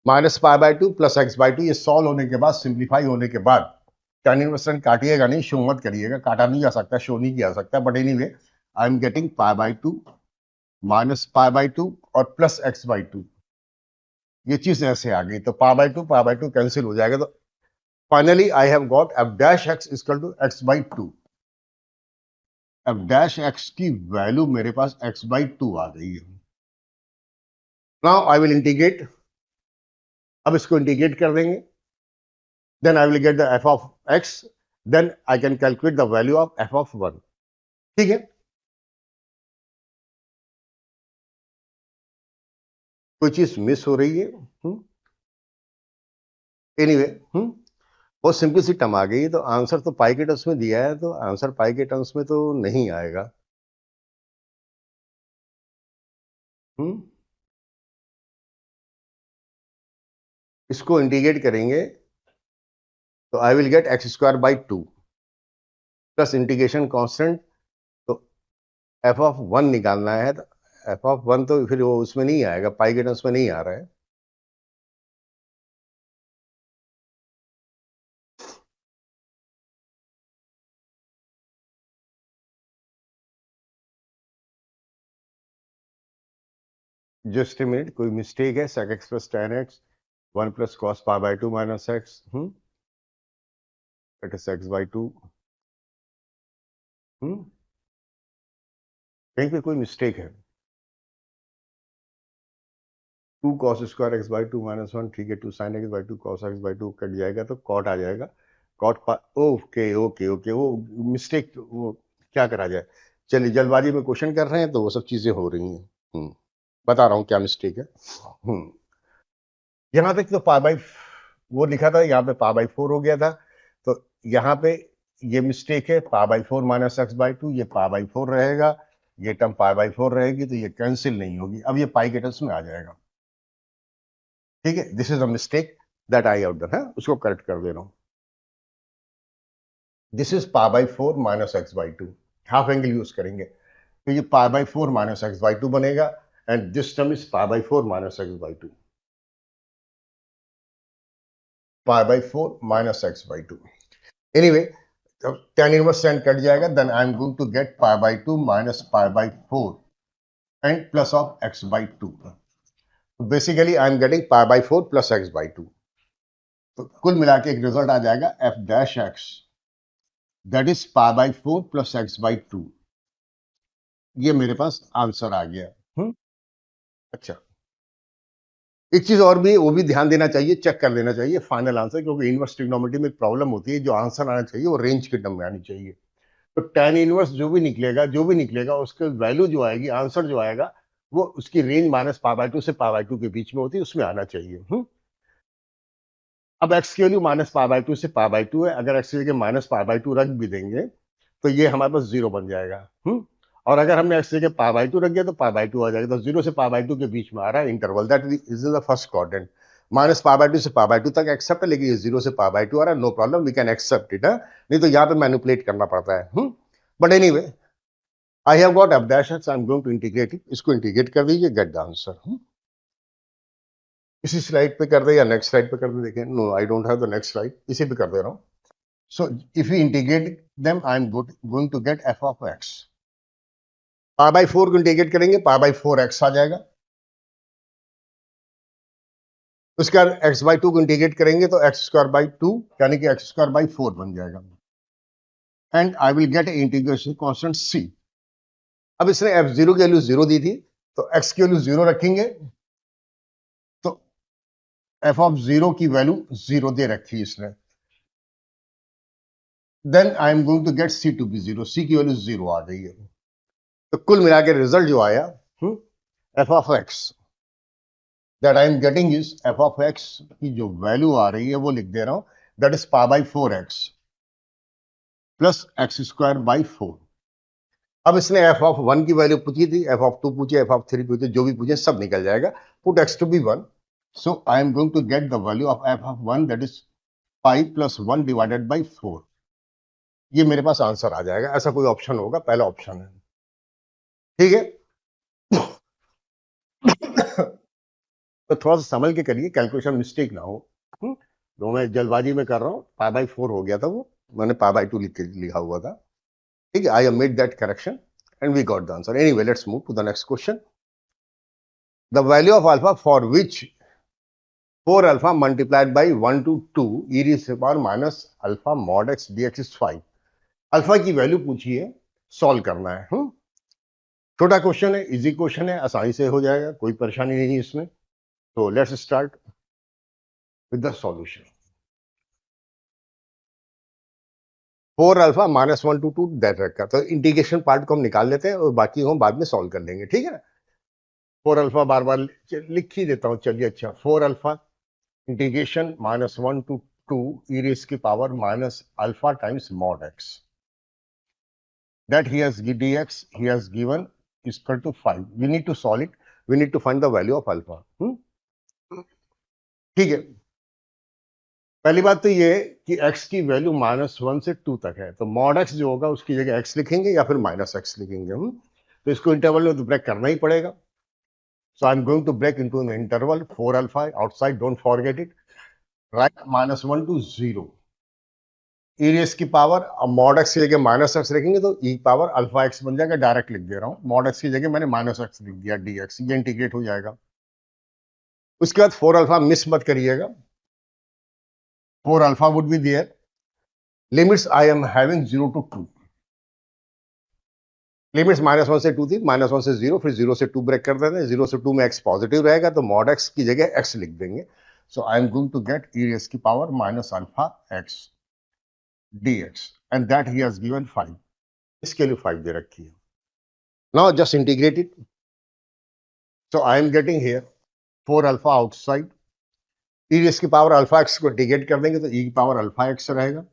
minus pi by 2 plus x by 2, ये सॉल्व होने के बाद, सिंप्लीफाई होने के बाद, tan इनवर्स tan काटिएगा नहीं, शो मत करिएगा, काटा नहीं जा सकता, शो नहीं किया सकता, but anyway I am getting pi by 2 minus pi by 2 और प्लस एक्स बाई 2, ये चीज ऐसे आ गई, तो पाई बाई 2 कैंसिल हो जाएगा, तो finally I have got f dash x equal to x by 2, f dash x की वैल्यू मेरे पास एक्स बाई 2 आ गई है। नाउ आई विल इंटीग्रेट, अब इसको इंटीग्रेट कर देंगे, then I will get the f of x, then I can calculate the value of f of 1। ठीक है, कोई चीज मिस हो रही है? एनीवे, बहुत सिंपल सी टर्म आ गई, तो आंसर तो पाई के टर्म्स में दिया है, तो आंसर पाई के टर्म्स में तो नहीं आएगा। इसको इंटीग्रेट करेंगे तो I will get x square by 2 plus integration constant, तो एफ ऑफ 1 निकालना है, तो एफ ऑफ 1 तो फिर वो उसमें नहीं आएगा, पाई के टर्म्स में नहीं आ रहा है। जस्ट मिनट, कोई मिस्टेक है, sec x plus tan x 1 plus cos pi by 2 minus x, that is x by 2, कहीं पे कोई मिस्टेक है। 2 cos square x by 2 minus 1, ठीक है, 2 sin x by 2 cos x by 2 cut जाएगा, तो cot आ जाएगा, cot ओके ओके ओके, वो मिस्टेक, वो क्या करा जाए, चलिए, जल्दबाजी में क्वेश्चन कर रहे हैं तो वो सब चीजें हो रही हैं। बता रहा हूँ क्या मिस्टेक है। यहाँ पे तो पाई बाई वो लिखा था, यहाँ पे पाई बाई 4 हो गया था, तो यहाँ पे ये मिस्टेक है, पाई बाई 4 माइनस एक्स बाई 2, ये पाई बाई 4 रहेगा, ये टर्म पाई बाई 4 रहेगी, तो ये कैंसिल नहीं होगी, अब ये पाई के टर्म्स में आ जाएगा। ठीक है, this is a mistake that I have done है, उसको करेक्ट कर दे रहा हूँ। This is pi by 4 minus x by 2, half angle use करेंगे, तो ये पाई बाई 4 माइनस एक्स बाई 2 बनेगा, and this term is pi by 4 minus x by 2, pi by 4 minus x by 2। Anyway, tan inverse tan cut जाएगा, then I am going to get pi by 2 minus pi by 4 and plus of x by 2। Basically I am getting pi by 4 plus x by 2। तो कुल मिला के एक रिजल्ट आ जाएगा f dash x that is pi by 4 plus x by 2। ये मेरे पास आंसर आ गया। अच्छा, एक चीज और भी, वो भी ध्यान देना चाहिए, चेक कर लेना चाहिए फाइनल आंसर, क्योंकि इनवर्स ट्रिग्नोमेट्री में एक प्रॉब्लम होती है, जो आंसर आना चाहिए वो रेंज के टर्म में आनी चाहिए। तो tan इनवर्स जो भी निकलेगा उसके वैल्यू जो आएगी, आंसर जो आएगा, वो उसकी रेंज माइनस पाई बाई 2 से पाई बाई 2 के बीच में होती है, उसमें आना चाहिए। अब x की वैल्यू माइनस पाई बाई 2 से पाई बाई 2 है, अगर x की जगह माइनस पाई बाई 2 रख भी देंगे तो ये हमारे पास जीरो बन जाएगा। और अगर हमने x की जगह पाई बाई 2 रख दिया तो पाई बाई 2 आ जाएगा। तो जीरो से पाई बाई 2 के बीच में आ रहा है interval, that is the first quadrant. Minus pi by 2 से पाई बाई 2 तक एक्सेप्ट है, लेकिन ये जीरो से पाई बाई 2 आ रहा है, no problem, we can accept it. नहीं तो यहाँ पे मैनिपुलेट करना पड़ता है। But anyway, I have got f dash x, I am going to integrate it. इसको इंटीग्रेट कर दीजिए, गेट द आंसर। इसी स्लाइड पे कर दे या नेक्स्ट स्लाइड पे कर दे, देखें। No, I don't have the next slide, इसी पे कर दे रहा हूँ। So if we integrate them, I'm going to get f of x. Pi by 4 को इंटीग्रेट करेंगे, पाई बाई 4x आ जाएगा। उसके बाद x बाई 2 को इंटीग्रेट करेंगे तो x स्क्वायर बाई 2 यानी कि x स्क्वायर बाई 4 बन जाएगा। And I will gate integration constant c। अब इसने f0 की वैल्यू 0 दी थी, तो x की वैल्यू 0 रखेंगे तो f of 0 की वैल्यू 0 दे रखी इसने। Then I am going to get c to be 0, c की वैल्यू 0 आ गई है। तो कुल मिला के रिजल्ट जो आया, f of x that I am getting is f of x की जो वैल्यू आ रही है वो लिख दे रहा हूं, that is pi by 4x plus x square by 4। अब इसने f of 1 की वैल्यू पूछी थी, f of 2 पूछे, f of 3 पूछे, जो भी पूछे सब निकल जाएगा। Put x to be 1, so I am going to get the value of f of 1 that is pi plus 1 divided by 4। ये मेरे पास आंसर आ जाएगा। ऐसा कोई ऑप्शन होगा, पहला ऑप्शन है, ठीक है। तो थोड़ा सा संभल के करिए, कैलकुलेशन मिस्टेक ना हो। तो मैं जल्दबाजी में कर रहा हूँ, पाई बाई 4 हो गया था, वो मैंने पाई बाई 2 लिखा हुआ था, ठीक है। I have made that correction and we got the answer. Anyway, let's move to the next question. The value of alpha for which 4 alpha multiplied by 1 to 2 e raised to the power minus alpha mod x dx is 5। Alpha की वैल्यू पूछी है, सॉल्व करना है। छोटा क्वेश्चन है, इजी क्वेश्चन है, आसानी से हो जाएगा, कोई परेशानी नहीं है इसमें। तो let's start with the solution. 4 alpha minus 1 to 2 that रखा, तो इंटीग्रेशन पार्ट को हम निकाल लेते हैं और बाकी हम बाद में सॉल्व कर लेंगे, ठीक है ना। 4 अल्फा बार बार लिख ही देता हूं, चलिए। अच्छा, 4 alpha integration minus 1 to 2 e raised की power minus alpha times mod x that he has dx he has given is equal to 5। we need to solve it, we need to find the value of alpha। ठीक है। पहली बात तो ये कि x की वैल्यू माइनस 1 से 2 तक है, तो मॉड x जो होगा उसकी जगह x लिखेंगे या फिर माइनस x लिखेंगे। तो इसको इंटरवल में तो ब्रेक करना ही पड़ेगा। So I am going to break into the interval 4 alpha outside, don't forget it, right, minus 1 to 0 E raise की पावर। अब मॉड एक्स की जगह माइनस एक्स लिखेंगे तो ई पावर अल्फा एक्स बन जाएगा। डायरेक्ट लिख दे रहा हूं, मॉड एक्स की जगह मैंने माइनस एक्स लिख दिया, डी एक्स, ये इंटीग्रेट हो जाएगा। उसके बाद 4 अल्फा मिस मत करिएगा, 4 alpha would be there. Limits I am having 0 to 2, limits minus 1 से 2 थी, माइनस 1 से 0, फिर 0 से 2 ब्रेक कर देते हैं। 0 से 2 में एक्स पॉजिटिव रहेगा तो मॉड एक्स की जगह एक्स लिख देंगे। So I am going to get E raise की power minus alpha X dx and that he has given 5। इसके लिए 5 दे रखी है। Now just integrate it, so I am getting here 4 alpha outside, e raised की पावर अल्फा एक्स को इंटीग्रेट कर देंगे तो e की पावर अल्फा एक्स रहेगा,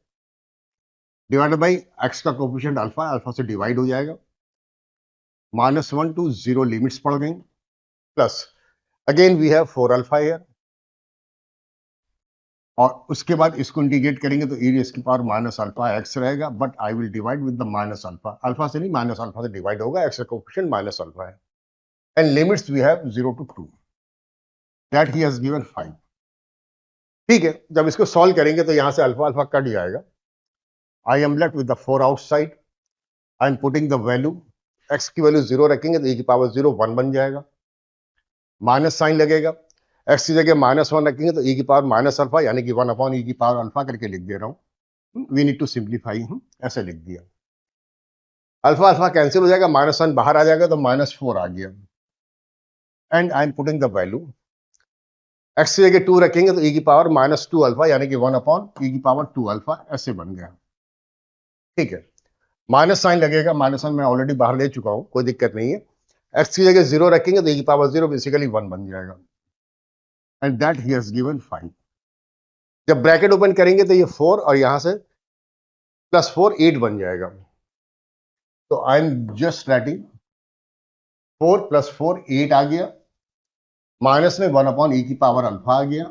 डिवाइडेड बाई एक्स का कोफिशिएंट अल्फा, अल्फा से डिवाइड हो जाएगा। माइनस 1 to 0 लिमिट्स पड़ गई, plus again we have 4 alpha here, और उसके बाद इसको इंटीग्रेट करेंगे तो ई रेस की पावर माइनस अल्फा एक्स रहेगा, but I will divide with the minus alpha, alpha से नहीं माइनस अल्फा से डिवाइड होगा, एक्स का कोफिशिएंट माइनस अल्फा है। And limits we have 0 to 2, that ही हैज गिवन 5। ठीक है, जब इसको सॉल्व करेंगे तो यहां से अल्फा अल्फा कट जाएगा। I M left with the 4 outside, I am putting the value, x की वैल्यू 0 रखेंगे तो e की पावर 0 1 बन जाएगा। माइनस साइन लगेगा, एक्स की जगह -1 रखेंगे तो e की पावर माइनस अल्फा यानी कि 1 e की पावर अल्फा करके लिख दे रहा हूं। वी नीड टू सिंप्लीफाई, ऐसे लिख दिया। अल्फा अल्फा कैंसिल हो जाएगा, -1 बाहर आ जाएगा तो -4 आ गया। And I am putting the value, x की जगह 2 रखेंगे तो e की पावर -2 अल्फा यानी कि 1 e की पावर 2 अल्फा ऐसे बन गया। ठीक है, माइनस साइन लगेगा, माइनस साइन मैं ऑलरेडी बाहर ले चुका हूं, कोई दिक्कत नहीं है। एक्स की जगह 0 रखेंगे तो e की पावर 0 बेसिकली 1 बन जाएगा। एंड दैट ही हैज गिवन 5। जब ब्रैकेट ओपन करेंगे तो ये 4 और यहां से +4 8 बन जाएगा। तो आई एम जस्ट राइटिंग 4 + 4 8 आ गया, माइनस में 1 e की पावर अल्फा आ गया।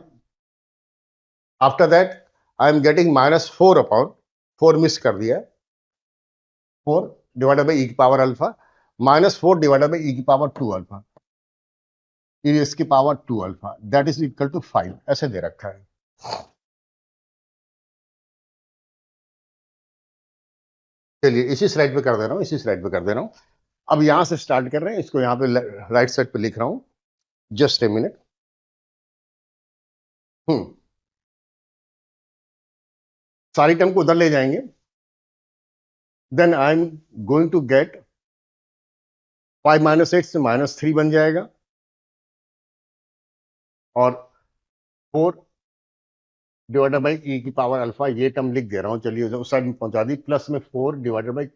After that I am getting -4 miss कर दिया, 4 डिवाइडेड बाई e की power alpha, -4 divided by e की पावर 2 अल्फा, e की power 2 alpha that is equal to 5 ऐसे दे रखा है। चलिए इसी स्लाइड पे कर दे रहा हूं, इसी स्लाइड पे कर दे रहा हूं। अब यहां से स्टार्ट कर रहे हैं, इसको यहां पे राइट साइड पे लिख रहा हूं, जस्ट ए मिनट। सारी टर्म को उधर ले जाएंगे, then I am going to get 5 - 8 से -3 बन जाएगा, और 4 डिवाइडेड बाई e की पावर अल्फा, ये टर्म लिख दे रहा हूं। चलिए उस साइड में पहुंचा दी, प्लस में 4 डिवाइडेड बाई,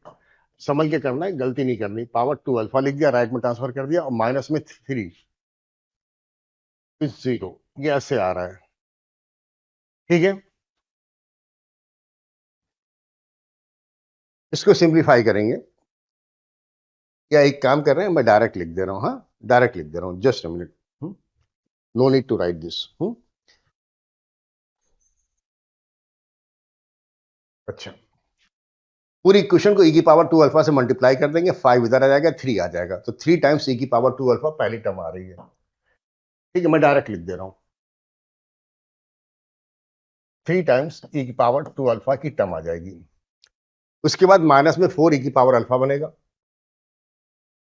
समझ के करना है, गलती नहीं करनी, पावर 2 अल्फा लिख दिया, राइट में ट्रांसफर कर दिया, और माइनस में 3 0, ये ऐसे आ रहा है। ठीक है, इसको सिंप्लीफाई करेंगे, या एक काम कर रहे हैं, मैं डायरेक्ट लिख दे रहा हूं, हाँ डायरेक्ट लिख दे रहा हूं, just a minute, no need to write this. अच्छा, पूरी इक्वेशन को e की पावर 2 अल्फा से मल्टीप्लाई कर देंगे, 5 इधर आ जाएगा, 3 आ जाएगा, तो 3 टाइम्स e की पावर 2 अल्फा पहली टर्म आ रही है। ठीक है, मैं डायरेक्ट लिख दे रहा हूं, 3 टाइम्स e की पावर 2 अल्फा की टर्म आ जाएगी। उसके बाद माइनस में 4 e की पावर अल्फा बनेगा,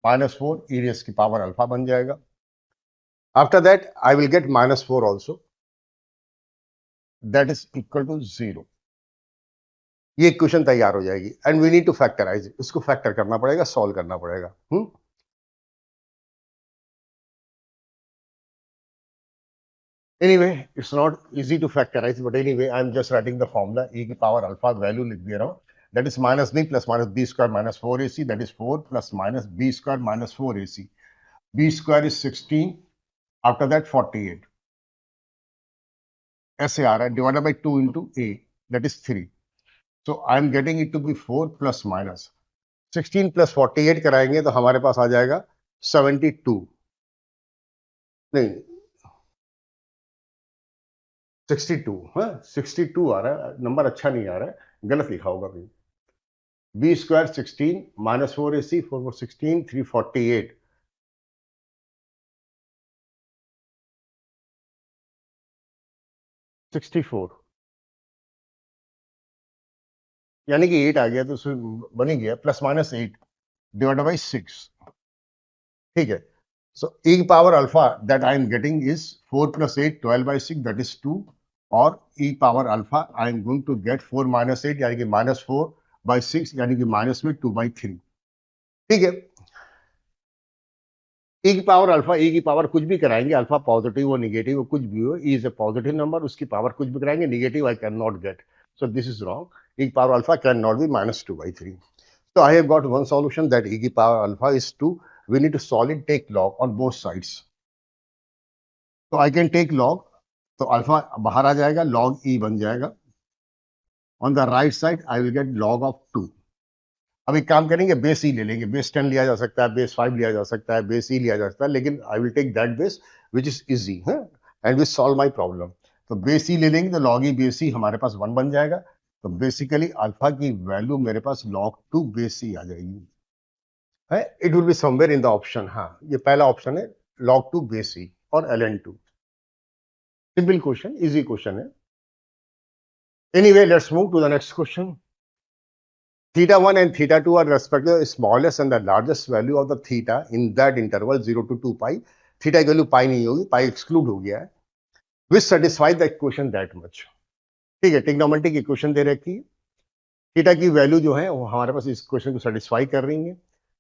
-4 e रेस की पावर अल्फा बन जाएगा। After that I will get -4 also, that is equal to 0। ये इक्वेशन तैयार हो जाएगी, and we need to factorize, इसको फैक्टर करना पड़ेगा, सॉल्व करना पड़ेगा। Anyway, it's not easy to factorize, but anyway, I'm just writing the formula. E की power alpha value लिख दे रहा हूँ. That is minus b plus minus b square minus 4ac. That is 4 plus minus b square minus 4ac. B square is 16. After that 48. ऐसे आ रहा है, divided by 2 into a. That is 3. So I'm getting it to be 4 plus minus 16 plus 48 कराएंगे तो हमारे पास आ जाएगा 72, नहीं 62, हाँ 62 आ रहा है, नंबर अच्छा नहीं आ रहा है, गलत लिखा होगा कहीं। b square 16 minus 4ac, 4 4 16, 348, 64, यानी कि 8 आ गया, तो उसमें बन ही गया, +-8 डिवाइडेड बाई 6। ठीक है, सो e की power alpha that I am getting is 4 + 8 12 by 6, that is 2, और e power alpha I am going to get 4 - 8 यानी कि -4 by 6 यानी कि माइनस में 2/3। ठीक है, e की पावर अल्फा, e की पावर कुछ भी कराएंगे, अल्फा पॉजिटिव हो निगेटिव हो कुछ भी हो, e is a positive number, उसकी पावर कुछ भी कराएंगे, negative I can not gate, so this is wrong. E power alpha cannot be -2/3. So I have got one solution, that e power alpha is 2. We need to solve it, take log on both sides. So I can take log, तो अल्फा बाहर आ जाएगा, log e बन जाएगा। On the right side I will get log of 2. अब एक काम करेंगे, बेस e ले लेंगे, बेस 10 लिया जा सकता है, बेस 5 लिया जा सकता है, बेस e लिया जा सकता है, लेकिन I will take that base which is easy, and which solve my problem. तो बेस e ले लेंगे तो log e बेस e हमारे पास 1 बन जाएगा। तो बेसिकली अल्फा की वैल्यू मेरे पास log 2 बेस e आ जाएगी, है, it will be somewhere in the option. हाँ, ये पहला ऑप्शन है, log 2 बेस e और ln2। Simple question, easy question है। Anyway, let's move to the next question. Theta 1 and theta 2 are respectively the smallest and the largest value of the theta in that interval 0 to 2 pi. Theta की वैल्यू पाई नहीं होगी, पाई एक्सक्लूड हो गया है, विच satisfy the equation that much. ठीक है, ट्रिग्नोमेट्रिक इक्वेशन दे रखी है, थीटा की वैल्यू जो है वो हमारे पास इस क्वेश्चन को सेटिस्फाई कर रही है।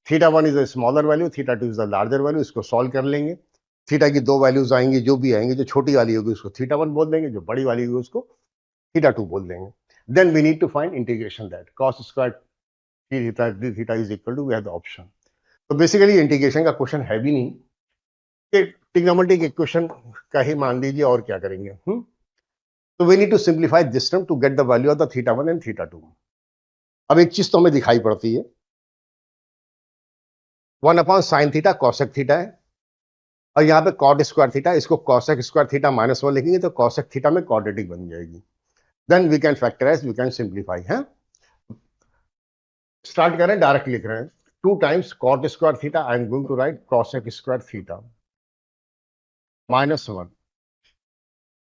Theta one is a smaller value, theta two is the larger value, इसको सॉल्व कर लेंगे। थीटा की दो वैल्यूज आएंगी, जो भी आएंगे, जो छोटी वाली होगी उसको थीटा वन बोल देंगे, जो बड़ी वाली होगी उसको थीटा टू बोल देंगे। Then we need to find integration that cos square theta D theta is equal to, we have the option. तो बेसिकली इंटीग्रेशन का क्वेश्चन है भी नहीं, कि ट्रिग्नोमेट्रिक इक्वेशन का ही मान लीजिए, और क्या करेंगे। तो we need to simplify this term to get the value of the theta one and theta two. अब एक चीज तो हमें दिखाई पड़ती है, 1/sin थीटा कॉसेक थीटा है, और यहाँ पे कॉट स्क्वायर थीटा, इसको कॉसेक स्क्वायर थीटा -1 लिखेंगे तो कॉसेक थीटा में क्वाड्रेटिक बन जाएगी। Then we can factorise, we can simplify है। स्टार्ट करें, डायरेक्ट लिख रहे हैं, 2 times cot square theta, I am going to write cosec square theta -1,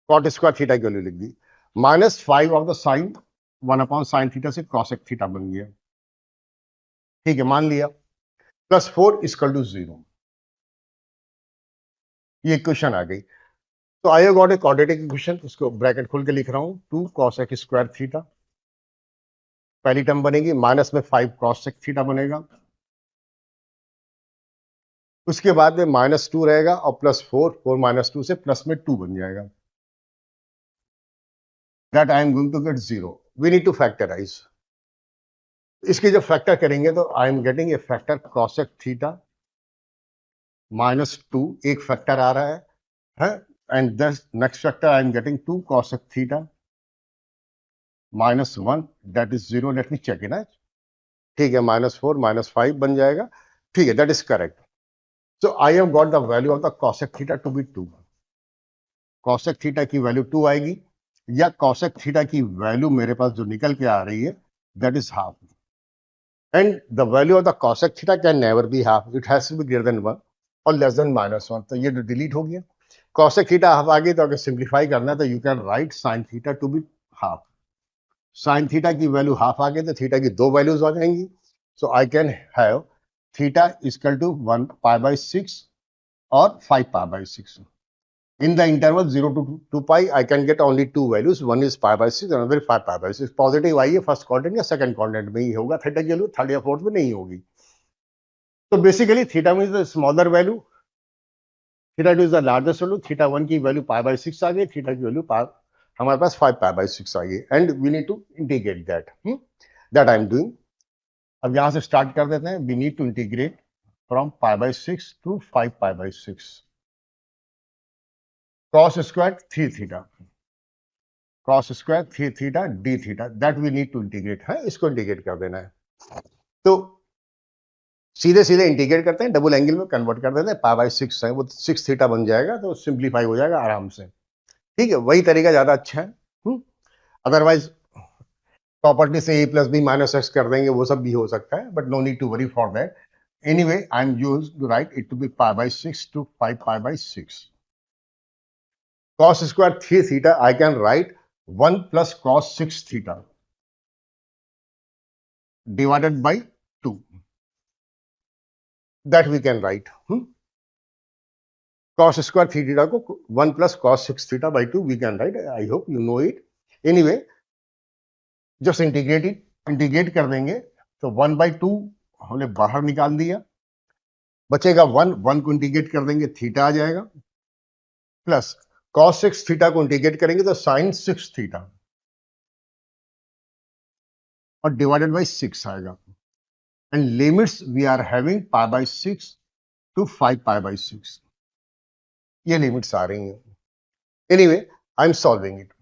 cot square theta की वैल्यू लिख दी, -5 of the sine 1/sin theta से कॉसेक थीटा बन गया। ठीक है, मान लिया, +4 इक्वल टू 0, ये इक्वेशन आ गई। तो आई have got a quadratic equation, इसको ब्रैकेट खोल के लिख रहा हूं, 2 कॉसेक स्क्वायर थीटा, पहली टर्म बनेगी, माइनस में 5 कॉसेक थीटा बनेगा, उसके बाद में -2 रहेगा, और +4, 4 -2 से प्लस में 2 बन जाएगा। That I am going to get 0। We need to factorise, इसके जब फैक्टर करेंगे तो I am getting a factor cosec theta -2, एक फैक्टर आ रहा है, and this next factor I am getting 2 cosec theta -1, that is 0। Let me check it. ठीक है, -4 -5 बन जाएगा। ठीक है, that is correct. So I have got the value of the cosec theta to be 2। cosec theta की वैल्यू 2 आएगी, या cosec थीटा की वैल्यू मेरे पास जो निकल के आ रही है that is half, and the value of the cosec theta can never be half, it has to be greater than 1 और लेस देन -1। तो ये डिलीट हो गया, cosec थीटा हाफ आ गई, तो अगर सिंप्लीफाई करना है तो you can write sin theta to be half. sin theta की वैल्यू हाफ आ गई तो थीटा की दो वैल्यूज आ जाएंगी, so I can have theta equal to 1 π/6 और 5 π/6। In the interval 0 to 2 pi, I can get only two values. One is π/6, another is 5 π/6. Positive आई है फर्स्ट क्वाड्रेंट या सेकंड क्वाड्रेंट में ही होगा, थीटा की वैल्यू थर्ड या फोर्थ में नहीं होगी। तो basically theta means the smaller value, theta two is the largest value, theta one की वैल्यू π/6 आ गई, थीटा की वैल्यू हमारे पास 5 π/6 आ गई, and we need to integrate that I am doing. अब यहां से स्टार्ट कर देते हैं, we need to integrate from π/6 to 5 π/6। cos square 3 theta, cos square 3 theta D theta, that we need to integrate है, इसको इंटीग्रेट कर देना है। तो सीधे सीधे इंटीग्रेट करते हैं, डबल एंगल में कन्वर्ट कर देते हैं, π/6 है वो 6 थीटा बन जाएगा, तो सिंप्लीफाई हो जाएगा आराम से। ठीक है, वही तरीका ज्यादा अच्छा है। अदरवाइज प्रॉपर्टी से a + b - x कर देंगे, वो सब भी हो सकता है, but no need to worry for that. Anyway I am use to write it to be π/6 to 5 π/6। cos square 3 theta, I can write 1 plus cos 6 theta divided by 2. That we can write. Cos square 3 theta को 1 plus cos 6 theta by 2 we can write. I hope you know it. Anyway, just integrate कर देंगे, तो 1/2 हमने बाहर निकाल दिया, बचेगा 1 को इंटीग्रेट कर देंगे, थीटा आ जाएगा, प्लस cos 6 थीटा को इंटीग्रेट करेंगे तो sin 6 थीटा और डिवाइडेड बाई 6 आएगा, and limits we are having π/6 to 5 π/6, ये लिमिट्स आ रही हैं। Anyway I am solving it,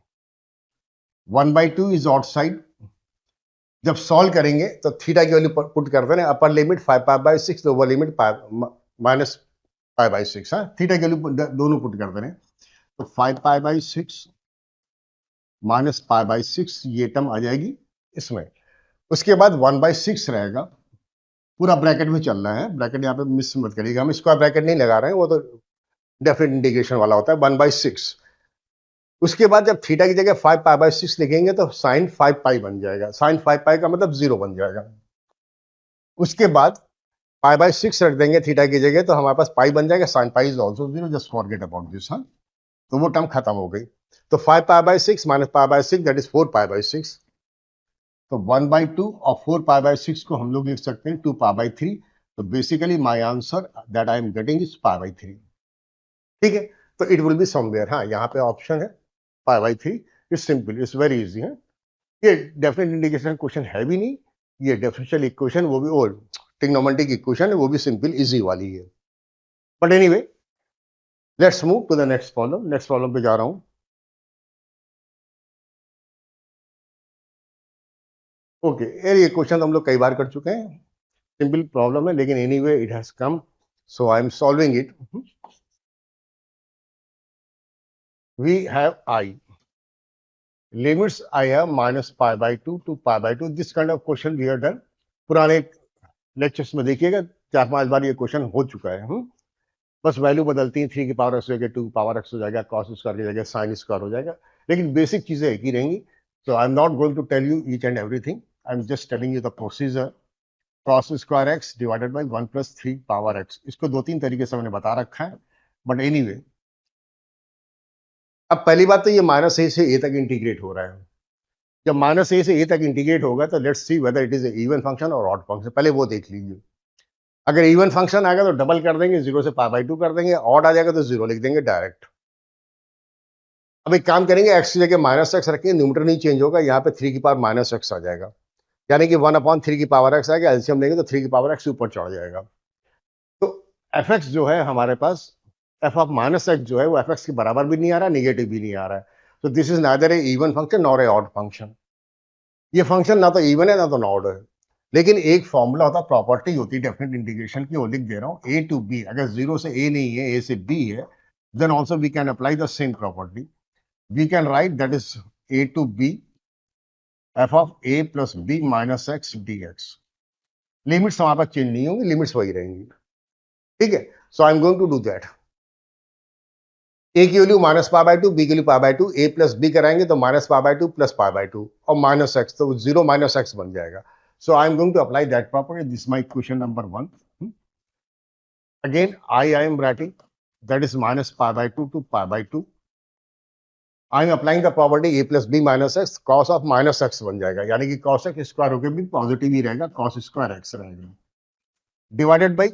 1/2 is outside, जब सॉल्व करेंगे तो थीटा की वैल्यू पुट कर देना, upper limit 5 π/6, lower limit minus π/6, theta की वैल्यू दोनों पुट कर देना, तो 5 π/6 माइनस π/6 ये टर्म आ जाएगी इसमें, उसके बाद 1/6 रहेगा, पूरा ब्रैकेट में चल रहा है, ब्रैकेट यहाँ पे मिस मत करिएगा, हम स्क्वायर ब्रैकेट नहीं लगा रहे हैं, वो तो डेफिनेट इंटीग्रेशन वाला होता है, 1/6। उसके बाद जब थीटा की जगह 5 π/6 लिखेंगे तो sin 5 π बन जाएगा, sin 5 π का मतलब 0 बन जाएगा। उसके बाद π/6 रख देंगे थीटा की जगह तो हमारे पास पाई बन जाएगा, sine pi is also 0, just forget about this. हाँ, तो वो टर्म खत्म हो गई। तो 5π/6 माइनस π/6 दैट इज 4π/6। तो 1/2 और 4π/6 को हम लोग लिख सकते हैं 2π/3। तो basically my answer that I am getting is π/3। ठीक है, तो इट विल बी समवेयर। हाँ, यहाँ पे ऑप्शन है π/3। It's simple, it's very easy है। ये डेफिनेट इंटीग्रेशन क्वेश्चन है भी नहीं, ये डिफरेंशियल इक्वेशन वो भी और ट्रिग्नोमेट्रिक इक्वेशन है, वो भी सिंपल इजी वाली है। But anyway, let's move to the next problem. Next problem पे जा रहा हूं। ओके, ये क्वेश्चन हम लोग कई बार कर चुके हैं, सिंपल प्रॉब्लम है, लेकिन anyway it has come, so I am solving it. We have I limits I have -π/2 to π/2। This kind of question we have done पुराने लेक्चर्स में। देखिएगा 4-5 बार ये क्वेश्चन हो चुका है। बस वैल्यू बदलती है, 3 की पावर एक्स हो जाएगा, 2 की पावर एक्स हो जाएगा, कॉस स्क्वायर की जगह साइन स्क्वायर हो जाएगा, लेकिन बेसिक चीजें एक ही रहेंगी। So I am not going to tell you each and everything, I am just telling you the procedure. Cos square X divided by 1 + 3 power X, इसको 2-3 तरीके से मैंने बता रखा है, बट एनीवे अब पहली बात तो ये -a से a तक इंटीग्रेट हो रहा है। जब -a से a तक इंटीग्रेट होगा तो let's see whether it is even function और ऑड फंक्शन, पहले वो देख लीजिए। अगर इवन फंक्शन आएगा तो डबल कर देंगे, 0 से π/2 कर देंगे, ऑड आ जाएगा तो 0 लिख देंगे डायरेक्ट। अब एक काम करेंगे, x की जगह -x रखेंगे, न्यूमरेटर नहीं चेंज होगा, यहाँ पे 3 की पावर -x आ जाएगा, यानी कि 1/3 की पावर x आएगा, एलसीएम लेंगे तो 3 की पावर x ऊपर चढ़ जाएगा। तो fx जो है हमारे पास, f ऑफ -x जो है वो fx के बराबर भी नहीं आ रहा, निगेटिव भी नहीं आ रहा है। तो this is neither A even function nor a odd function. ये फंक्शन ना तो इवन है ना तो ऑड है, लेकिन एक फॉर्मूला होता, प्रॉपर्टी होती है डेफिनेट इंटीग्रेशन की, वो लिख दे रहा हूं। a टू b, अगर 0 से a नहीं है, a से b है, then also we can apply the same property. We can write that is a to b f of a plus b minus x dx। Limits हमारे पास चेंज नहीं होंगी, लिमिट्स वही रहेंगी। ठीक है, so I am going to do that. a की वैल्यू -π/2, b की वैल्यू π/2, a प्लस b कराएंगे तो -π/2 प्लस π/2 और माइनस x, तो 0 माइनस x बन जाएगा। So I am going to apply that property. This is my equation number 1. Again, I am writing that is -π/2 to π/2. I am applying the property a plus b minus x, cos of minus x बन जाएगा, यानी कि cos x स्क्वायर होकर भी पॉजिटिव ही रहेगा, cos स्क्वायर x रहेगा, डिवाइडेड बाई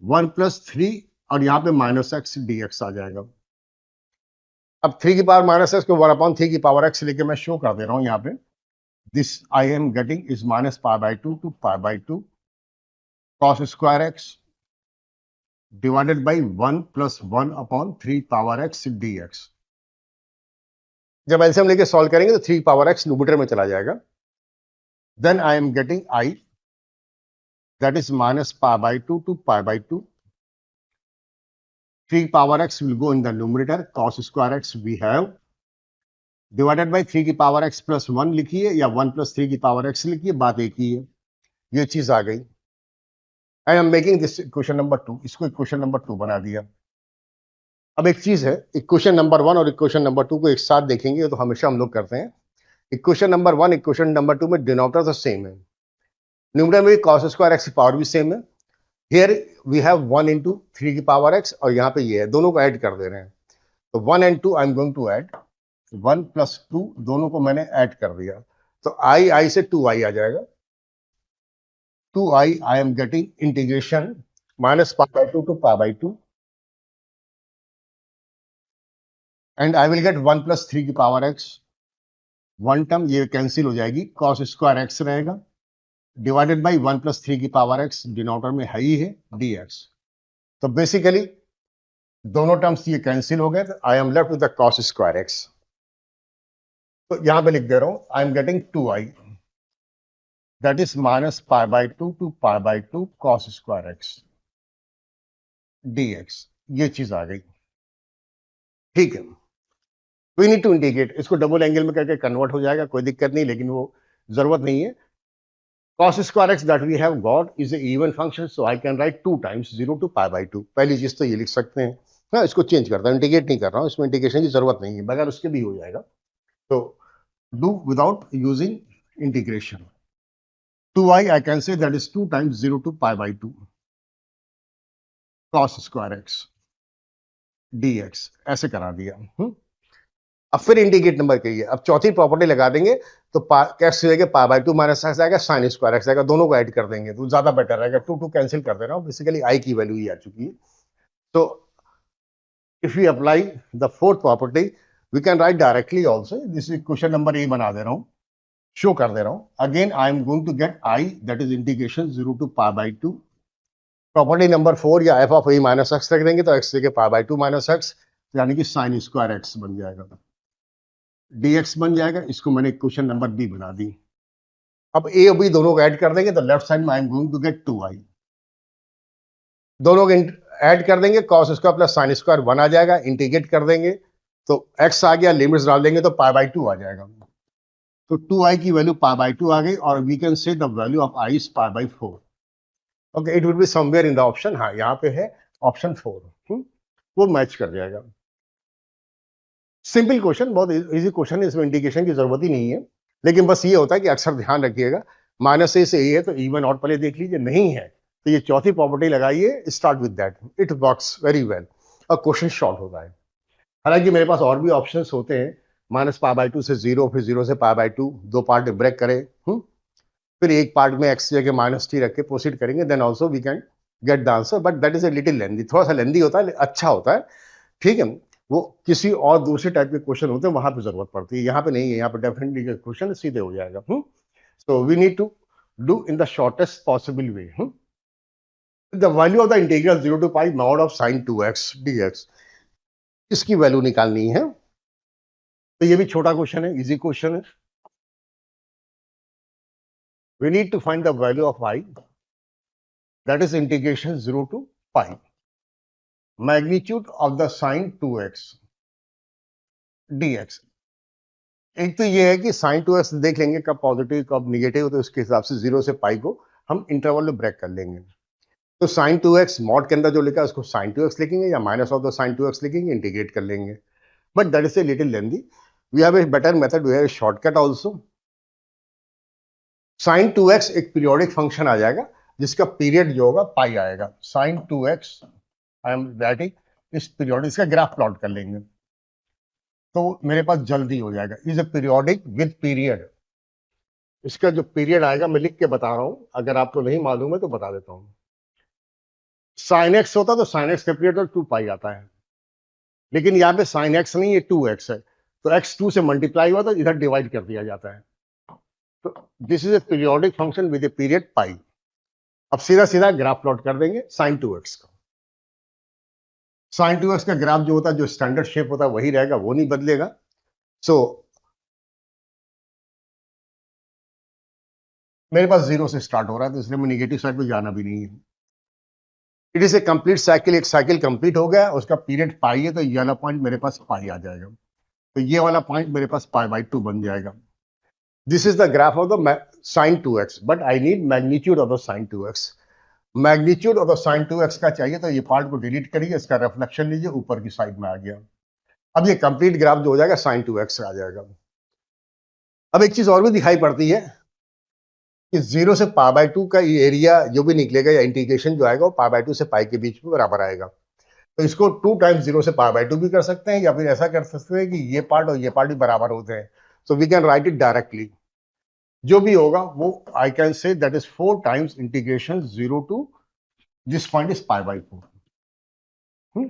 1 + 3 और यहाँ पे -x dx आ जाएगा। अब 3 की पावर -x को 1/3 की पावर x लेके मैं शो कर दे रहा हूँ यहाँ पे। This I am getting is -π/2 to π/2 cos square x divided by 1 + 1/3 power x dx। जब एलसीएम लेके सॉल्व करेंगे तो 3 पावर x न्यूमरेटर में चला जाएगा। Then I am getting I that is -π/2 to π/2। 3 power x will go in the numerator, cos square x we have, divided by 3 की पावर x प्लस 1 लिखिए या 1 + 3 की पावर x लिखिए, बात एक ही है। ये चीज आ गई। I am making this equation number 2, इसको इक्वेशन नंबर 2 बना दिया। अब एक चीज है, इक्वेशन नंबर 1 और इक्वेशन नंबर 2 को एक साथ देखेंगे तो हमेशा हम लोग करते हैं। इक्वेशन नंबर 1 इक्वेशन नंबर 2 में डिनोमिनेटर तो सेम है, न्यूमरेटर में cos स्क्वायर x की पावर भी सेम है। हियर वी हैव 1 × 3 की पावर x और यहाँ पे ये है, दोनों को ऐड कर दे रहे हैं। तो 1 and 2 I am going to add, 1 + 2 दोनों को मैंने ऐड कर दिया, तो I से 2i आ जाएगा। 2i I am getting integration -π/2 to π/2 and I will get 1 + 3 की पावर x। वन टर्म ये कैंसिल हो जाएगी, cos स्क्वायर x रहेगा, डिवाइडेड बाई 1 + 3 की पावर x, डिनोमिनेटर में है ही है, dx। तो बेसिकली दोनों टर्म्स ये कैंसिल हो गए, तो I M left with the cos square x। तो यहां पे लिख दे रहा हूं, आई am getting 2i that is -π/2 to π/2 cos square x dx। ये चीज आ गई। ठीक है, वी नीड टू इंटीग्रेट, इसको डबल एंगल में करके कन्वर्ट हो जाएगा, कोई दिक्कत नहीं, लेकिन वो जरूरत नहीं है। cos square x that we have got is a even function, so I can write 2 times 0 to π/2। पहली चीज तो ये लिख सकते हैं। हाँ, इसको चेंज करता हूँ, इंटीग्रेट नहीं कर रहा हूँ, इसमें इंटीग्रेशन की जरूरत नहीं है, बगैर उसके भी हो जाएगा। तो do without using integration. 2i I can say that is 2 times 0 to pi by 2 cos square x dx, ऐसे करा दिया। अब फिर इंटीग्रेट नंबर करिए, अब चौथी प्रॉपर्टी लगा देंगे तो एक्स की जगह पाई बाई 2 माइनस एक्स आएगा, साइन स्क्वायर एक्स आएगा, दोनों को ऐड कर देंगे तो ज्यादा बेटर रहेगा। 2 2 कैंसिल कर दे रहा हूं, बेसिकली आई की वैल्यू ही आ चुकी है। तो if you apply the fourth property we can write directly also, this is question number A बना दे रहा हूं, शो कर दे रहा हूं। Again I am going to get I that is integration 0 to pi by 2, property number 4 या f of A minus x रख देंगे तो एक्स जगह पाई बाई 2 माइनस एक्स, यानी कि साइन स्क्वायर एक्स बन जाएगा, dx बन जाएगा। इसको मैंने क्वेश्चन नंबर बी बना दी। अब ए और बी दोनों को ऐड कर देंगे तो लेफ्ट साइड में I am going to get 2i, दोनों को ऐड कर देंगे, cos square plus sine square 1 आ जाएगा, इंटीग्रेट कर देंगे तो x आ गया, लिमिट्स डाल देंगे तो पाई बाई 2 आ जाएगा। तो 2i की वैल्यू पाई बाई 2 आ गई और we can say the value of i is pi by 4। Okay, it will be somewhere in the option, हाँ यहाँ पे है ऑप्शन 4, वो मैच कर जाएगा। सिंपल क्वेश्चन, बहुत इजी क्वेश्चन है, इसमें इंडिकेशन की जरूरत ही नहीं है, लेकिन बस ये होता है कि अक्सर ध्यान रखिएगा माइनस ए से ए है तो इवन ऑड पहले देख लीजिए, नहीं है तो ये चौथी प्रॉपर्टी लगाइए, start with that, it works very well और क्वेश्चन शॉर्ट होता है। हालांकि मेरे पास और भी ऑप्शंस होते हैं, माइनस पाई बाई 2 से 0, फिर 0 से पाई बाई 2, दो पार्ट ब्रेक करें, फिर एक पार्ट में एक्स जगह माइनस टी रख के प्रोसीड करेंगे, then also we can get the answer, but that is a little lengthy, थोड़ा सा लेंदी होता है, अच्छा होता है, ठीक है। वो किसी और दूसरे टाइप के क्वेश्चन होते हैं वहां पे जरूरत पड़ती है, यहाँ पे नहीं है, यहाँ पे डेफिनेटली क्वेश्चन सीधे हो जाएगा। So we need to do in the shortest possible way. The value of the integral 0 to pi mod of sine 2x dx, इसकी वैल्यू निकालनी है। तो ये भी छोटा क्वेश्चन है, इजी क्वेश्चन है। We need to find the value of i, that is integration 0 to pi magnitude of the sine 2x dx। एक तो ये है कि साइन 2x देख लेंगे कब पॉजिटिव कब निगेटिव, तो उसके हिसाब से 0 से पाई को हम इंटरवल में ब्रेक कर लेंगे। तो साइन 2x मॉड के अंदर जो लिखा है उसको साइन 2x लिखेंगे या minus of the sine 2x लिखेंगे, इंटीग्रेट कर लेंगे, but that is a little lengthy. We have a better method, we have a shortcut also. Sine 2x एक पीरियोडिक फंक्शन आ जाएगा जिसका पीरियड जो होगा पाई आएगा, sine 2x I am writing is periodic, इसका ग्राफ प्लॉट कर लेंगे तो मेरे पास जल्दी हो जाएगा। Is a periodic with period, इसका जो पीरियड आएगा मैं लिख के बता रहा हूं, अगर आपको नहीं मालूम है तो बता देता हूं। साइन एक्स होता तो साइन एक्स का पीरियड तो 2 पाई आता है, लेकिन यहाँ पे साइन एक्स नहीं है 2x है, तो x 2 से मल्टीप्लाई हुआ तो इधर डिवाइड कर दिया जाता है। तो this is a periodic function with a period pi. अब सीधा सीधा ग्राफ प्लॉट कर देंगे साइन 2x का। साइन 2x का ग्राफ जो होता है, जो स्टैंडर्ड शेप होता है वही रहेगा, वो नहीं बदलेगा। सो मेरे पास 0 से स्टार्ट हो रहा है तो इसलिए मैं निगेटिव साइड पे जाना भी नहीं है। It is A complete cycle, एक साइकिल कंप्लीट हो गया, उसका पीरियड पाई है तो ये वाला पॉइंट मेरे पास पाई आ जाएगा, तो ये वाला पॉइंट मेरे पास पाई बाई 2 बन जाएगा। This is the graph of the sine 2x, but I need magnitude of the sine 2x। Magnitude of the sine 2x का चाहिए तो ये पार्ट को डिलीट करिए, इसका रिफ्लेक्शन लीजिए, ऊपर की साइड में आ गया। अब ये कंप्लीट ग्राफ जो हो जाएगा साइन 2x आ जाएगा। अब एक चीज और भी दिखाई पड़ती है कि 0 से पाई बाई 2 का एरिया जो भी निकलेगा या इंटीग्रेशन जो आएगा वो पाई बाई 2 से पाई के बीच में बराबर आएगा। तो इसको 2 टाइम्स 0 से पाई बाई 2 भी कर सकते हैं, या फिर ऐसा कर सकते हैं कि ये पार्ट और ये पार्ट भी बराबर होते हैं, so we can write it directly. जो भी होगा वो I can say that is 4 times integration 0 to this point is pi by 4।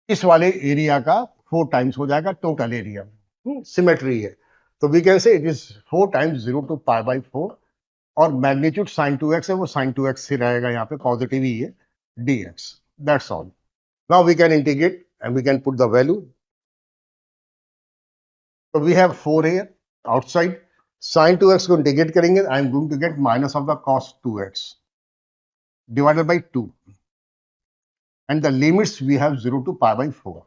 इस वाले एरिया का 4 टाइम्स हो जाएगा टोटल एरिया, सिमेट्री है, तो we can say it is 4 times 0 to pi by 4, और मैग्नीट्यूड साइन 2x है वो साइन 2x ही रहेगा, यहाँ पे पॉजिटिव ही है dx, that's all. Now we can integrate and we can put the value. तो we have 4 here outside, sine 2x को इंटीग्रेट करेंगे, I am going to get minus of the cos 2x divided by 2, and the limits we have 0 to pi by 4।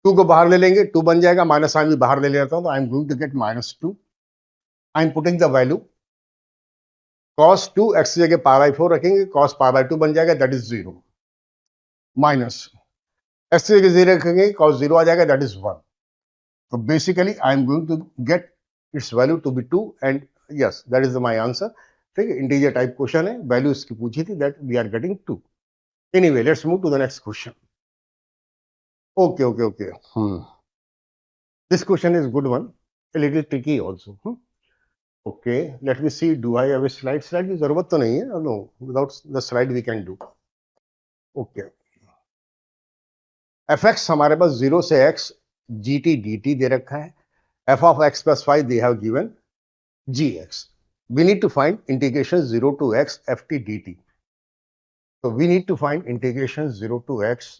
2 को बाहर ले लेंगे, 2 बन जाएगा, माइनस साइन भी बाहर ले लेता हूं तो I am going to get -2। I am putting the value, cos 2x की जगह पाई बाई 4 रखेंगे, cos पाई बाई 2 बन जाएगा, दैट इज 0, माइनस x की जगह 0 रखेंगे, cos 0 आ जाएगा, दैट इज 1। तो basically I am going to get its value to be 2 and yes that is my answer. ठीक है, इंटीजर टाइप क्वेश्चन है, वैल्यू इसकी पूछी थी, that we are getting 2। Anyway let's move to the next question. Okay okay okay, this question is good one, a little tricky also. Okay, let me see. Do I have a slide? Slide की जरूरत तो नहीं है. No, without the slide we can do. Okay. fx हमारे पास 0 से x gt dt दे रखा है. f of x plus 5 they have given gx. We need to find integration 0 to x ft dt. So we need to find integration 0 to x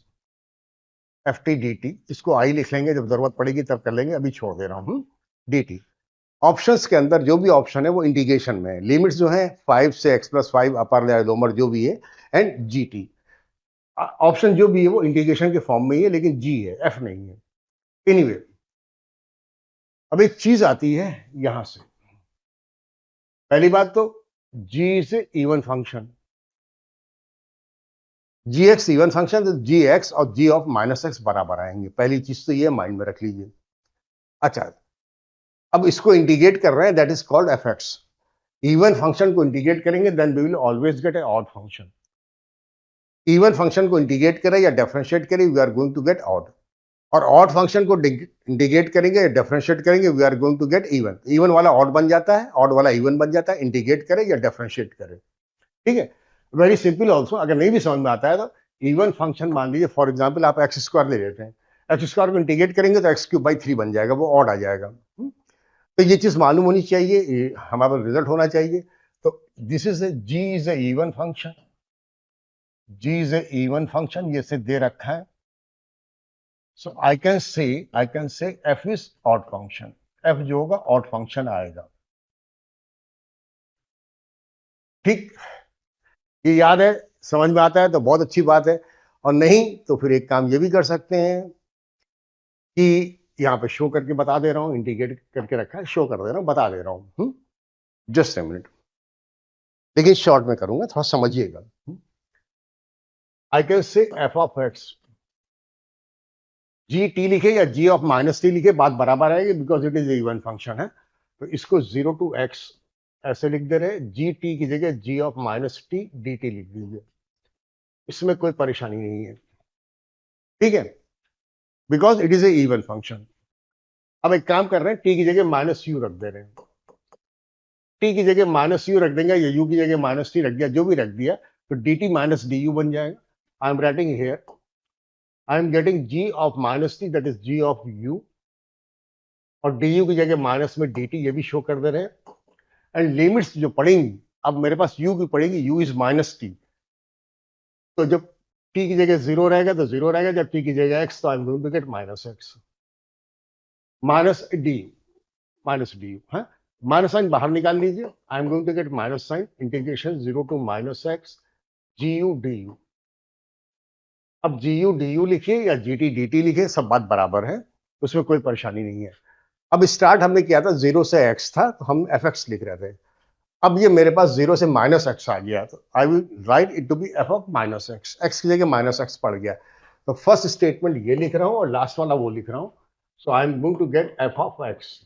ft dt. इसको i लिख लेंगे, जब जरूरत पड़ेगी तब कर लेंगे, अभी छोड़ दे रहा हूं dt. ऑप्शंस के अंदर जो भी ऑप्शन है वो इंटीग्रेशन में है. लिमिट्स जो है 5 से x प्लस 5 अपर लोअर जो भी है एंड gt. ऑप्शन जो भी है वो इंटीग्रेशन के फॉर्म में ही है, लेकिन g है, f नहीं है. एनीवे अब एक चीज आती है यहां से. पहली बात तो g is even function, gx even function, तो gx और g ऑफ माइनस एक्स बराबर आएंगे. पहली चीज तो ये माइंड में रख लीजिए. अच्छा, अब इसको इंटीग्रेट कर रहे हैं, that is called fx. Even function को इंटीग्रेट करेंगे then we will always get a odd function. Even function को इंटीग्रेट करें या डिफरेंशिएट करें, we are going to get odd. और ऑड फंक्शन को इंटीग्रेट करेंगे या डिफरेंशिएट करेंगे, we are going to get even. Even वाला ऑड बन जाता है, ऑड वाला इवन बन जाता है, इंटीग्रेट करें या डिफरेंशिएट करें. ठीक है, वेरी सिंपल ऑल्सो. अगर नहीं भी समझ में आता है तो इवन फंक्शन मान लीजिए, फॉर एग्जाम्पल आप एक्स स्क्वायर ले लेते हैं, एक्स स्क्वायर को इंटीग्रेट करेंगे तो एक्स क्यूब बाई 3 बन जाएगा, वो ऑड आ जाएगा. तो ये चीज मालूम होनी चाहिए, हमारा रिजल्ट होना चाहिए. तो this is G is a even function, G is a even function, ये से दे रखा है. So I can say F is odd function. F जो होगा ऑड फंक्शन आएगा. ठीक, ये याद है, समझ में आता है तो बहुत अच्छी बात है, और नहीं तो फिर एक काम ये भी कर सकते हैं कि यहाँ पे शो करके बता दे रहा हूं, इंटीग्रेट करके रखा है, शो कर दे रहा हूं, बता दे रहा हूं. जस्ट ए मिनट, लेकिन शॉर्ट में करूंगा, थोड़ा समझिएगा. आई can say F of x, G T लिखे या जी ऑफ माइनस टी लिखे, बात बराबर आएगी, because it is even function है. तो इसको 0 टू एक्स ऐसे लिख दे रहे, जी टी की जगह G of minus T D T लिख दीजिए, इसमें कोई परेशानी नहीं है. ठीक है, because it is a even function. अब एक काम कर रहे हैं, टी की जगह माइनस यू रख दे रहे हैं. टी की जगह माइनस यू रख देंगे या यू की जगह माइनस टी रख दिया, जो भी रख दिया, तो d t minus d u बन जाएगा. I am writing here, I am getting g of minus t, that is g of u, और डी यू की जगह माइनस में डी टी, ये भी शो कर दे रहे हैं. एंड लिमिट्स जो पड़ेंगी, अब मेरे पास u की पड़ेगी, u इज माइनस टी, तो जब t की जगह 0 रहेगा तो 0 रहेगा, जब t की जगह x तो I am going to get minus x minus d, minus d u. हाँ, माइनस साइन बाहर निकाल लीजिए, I am going to get minus sign, integration 0 to minus x g u d u. अब जी यू डी यू लिखिए या जी टी डी टी लिखिए, सब बात बराबर है, उसमें कोई परेशानी नहीं है. अब स्टार्ट हमने किया था 0 से x था, तो हम एफ एक्स लिख रहे थे. अब ये मेरे पास 0 से माइनस एक्स आ गया, तो I will write it to be f of minus x. X की जगह माइनस एक्स पड़ गया, तो फर्स्ट स्टेटमेंट ये लिख रहा हूं और लास्ट वाला वो लिख रहा हूं. So I am going to get F of X.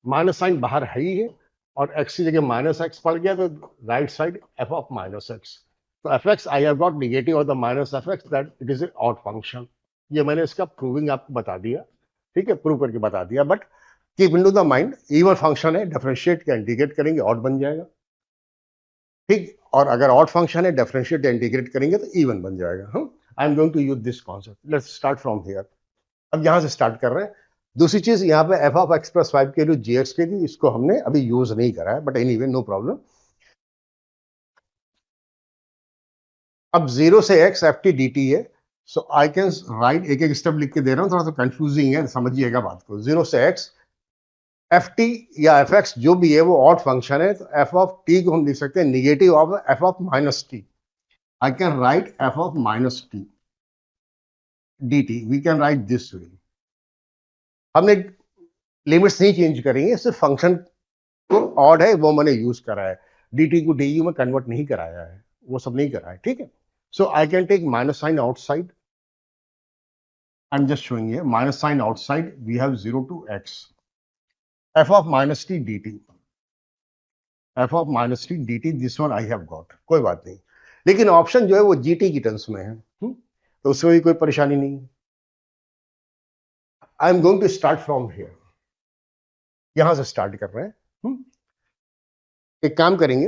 Minus sign बाहर है ही है, और एक्स की जगह माइनस एक्स पड़ गया, तो right side F of minus x. तो F X I have got negative of the minus F X, that it is a odd function. ये मैंने इसका प्रूविंग आपको बता दिया. ठीक है, प्रूव करके बता दिया. But keep in to the mind, even function है, डिफरेंशिएट या इंटीग्रेट करेंगे ऑड बन जाएगा. ठीक, और अगर ऑड फंक्शन है, डिफरेंशिएट या इंटीग्रेट करेंगे तो इवन बन जाएगा. I am going to use this concept. Let's start from here. अब यहां से स्टार्ट कर रहे हैं. दूसरी चीज, यहाँ पे एफ ऑफ एक्स प्लस 5 के लिए जी एक्स की थी, इसको हमने अभी यूज नहीं करा है, बट एनीवे नो प्रॉब्लम. अब 0 से x F T D T है, सो आई कैन राइट, एक एक स्टेप लिख के दे रहा हूं, थोड़ा सा कंफ्यूजिंग है, समझिएगा बात को. 0 से x एफ टी या एफ एक्स जो भी है वो ऑड फंक्शन है, तो एफ ऑफ टी को हम लिख सकते हैं negative of f of minus T. I can write f of minus T D t, we can write this way. हमने लिमिट्स नहीं चेंज करेंगे, सिर्फ फंक्शन को ऑड है वो मैंने यूज करा है, डी टी को डी यू में कन्वर्ट नहीं कराया है, वो सब नहीं करा है. ठीक है, so I can take minus sine outside. I am just showing here, minus sine outside, we have 0 to x. F of minus T D T, F of minus T D T, this one I have got, कोई बात नहीं, लेकिन ऑप्शन जो है वो जी टी की टर्म्स में है, तो उसमें भी कोई परेशानी नहीं। I am going to start from here, यहां से स्टार्ट कर रहे हैं। एक काम करेंगे,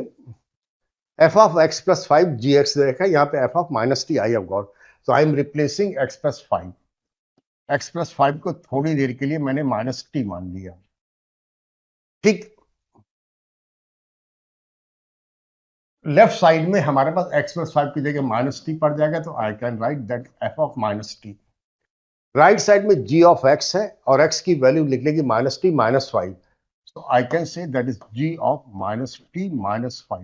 F of X plus five G X दे रखा है, यहाँ पे F of minus T I have got, तो I am replacing X plus five, X plus five को थोड़ी देर के लिए मैंने माइनस टी मान लिया, ठीक। लेफ्ट साइड में हमारे पास एक्स प्लस फाइव की जगह माइनस टी पड़ जाएगा, तो I can write that F of minus T. Right side में जी ऑफ एक्स है और एक्स की वैल्यू लिख लेंगे minus T minus five, so I can say that is g of minus t minus 5,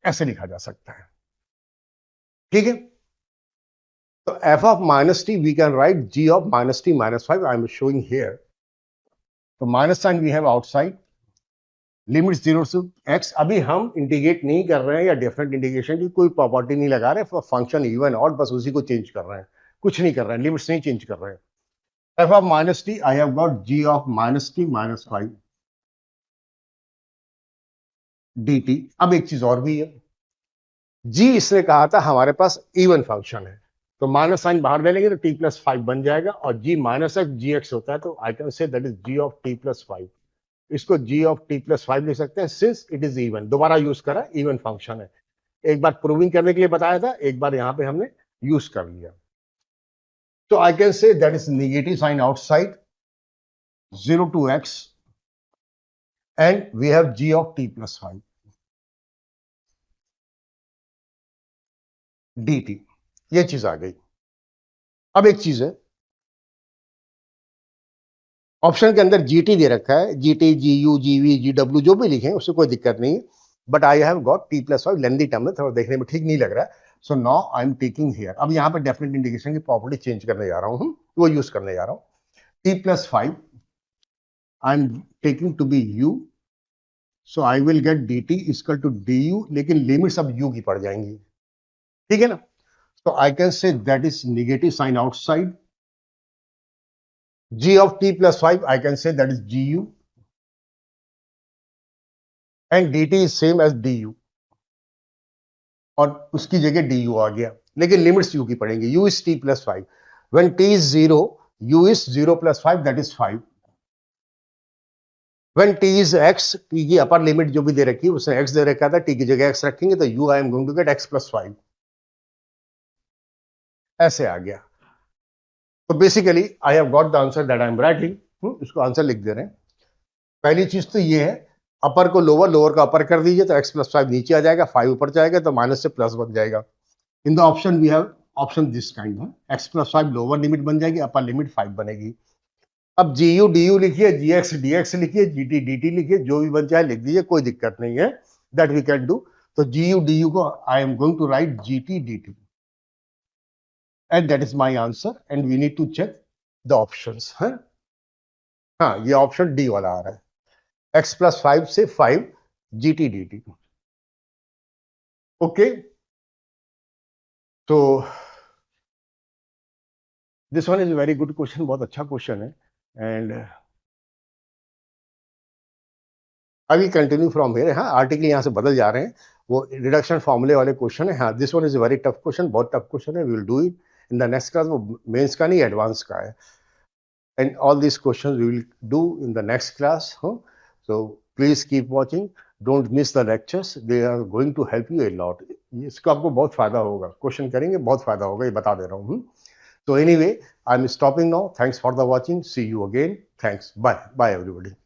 ऐसे लिखा जा सकता है, ठीक है। तो f of minus t we can write g of minus t minus 5, I am showing here, तो minus sign we have outside, limit 0 से x, अभी हम इंटीग्रेट नहीं कर रहे हैं या डिफरेंट इंटीग्रेशन की कोई प्रॉपर्टी नहीं लगा रहे, फंक्शन इवन ऑड बस उसी को चेंज कर रहे हैं, कुछ नहीं कर रहे हैं, लिमिट्स नहीं चेंज कर रहे हैं। f of minus t I have got g of minus t minus 5 dt। अब एक चीज और भी है, g इसने कहा था हमारे पास इवन फंक्शन है, तो माइनस साइन बाहर ले लेंगे तो t प्लस 5 बन जाएगा, और g माइनस एक्स जी एक्स होता है, तो I can say that is g of t plus 5, इसको g ऑफ t प्लस 5 लिख सकते हैं, सिंस इट इज इवन, दोबारा यूज करा, इवन फंक्शन है, एक बार प्रूविंग करने के लिए बताया था, एक बार यहां पे हमने यूज कर लिया, तो I can say that is negative sign outside 0 to x and we have g of t plus 5 dt, ये चीज आ गई। अब एक चीज है, ऑप्शन के अंदर gt दे रखा है, gt gu gv gw जो भी लिखें उससे कोई दिक्कत नहीं है, but I have got t plus 5, lengthy term है, थोड़ा देखने में ठीक नहीं लग रहा है, so now I am taking here, अब यहां पे डेफिनेट इंटीग्रेशन की प्रॉपर्टी चेंज करने जा रहा हूं, वो यूज करने जा रहा हूं, t plus 5 I am taking to be u, so I will get dt equal to du, लेकिन लिमिट्स अब u की पड़ जाएंगी, ठीक है ना, so I can say that is negative sign outside, g of t plus 5 I can say that is gu, and dt is same as du, और उसकी जगह du आ गया, लेकिन लिमिट्स u की पड़ेंगी, u is t plus 5, when t is 0 u is 0 plus 5 that is 5, when t is x, t की अपर लिमिट जो भी दे रखी है उसने x दे रखा था, t की जगह x रखेंगे तो u I am going to get x plus 5, ऐसे आ गया, तो basically I have got the answer that I am writing, इसको आंसर लिख दे रहे हैं। पहली चीज तो ये है, अपर को लोअर, लोअर का अपर कर दीजिए तो x प्लस 5 नीचे आ जाएगा, 5 ऊपर जाएगा तो माइनस से प्लस बन जाएगा, in the option we have option this kind है, x प्लस 5 लोअर लिमिट बन जाएगी, अपर लिमिट 5 बनेगी। अब जी यू डी यू लिखिए, जी एक्स डी एक्स लिखिए, जी टी डी टी लिखिए, जो भी बन जाए लिख दीजिए, कोई दिक्कत नहीं है, दैट वी कैन डू। तो जी यू डी यू को I am going to write g T D t, and that is my answer, and we need to check the options है। हाँ, ये ऑप्शन डी वाला आ रहा है, x प्लस 5 से 5 G T D T, okay. तो this one is very good question, बहुत अच्छा क्वेश्चन है, and I will continue from here. हाँ, आर्टिकल यहाँ से बदल जा रहे हैं, वो रिडक्शन फॉर्मूले वाले क्वेश्चन है। हाँ, this one is very tough question, बहुत टफ क्वेश्चन है, we will do it in the next class, वो मेंस का नहीं एडवांस का है, and all these questions we will do in the next class, huh? So please keep watching, don't miss the lectures, they are going to help you a lot, इसका आपको बहुत फायदा होगा, क्वेश्चन करेंगे बहुत फायदा होगा, ये बता दे रहा हूँ। So anyway, I'm stopping now, thanks for the watching, see you again, thanks, bye, bye everybody।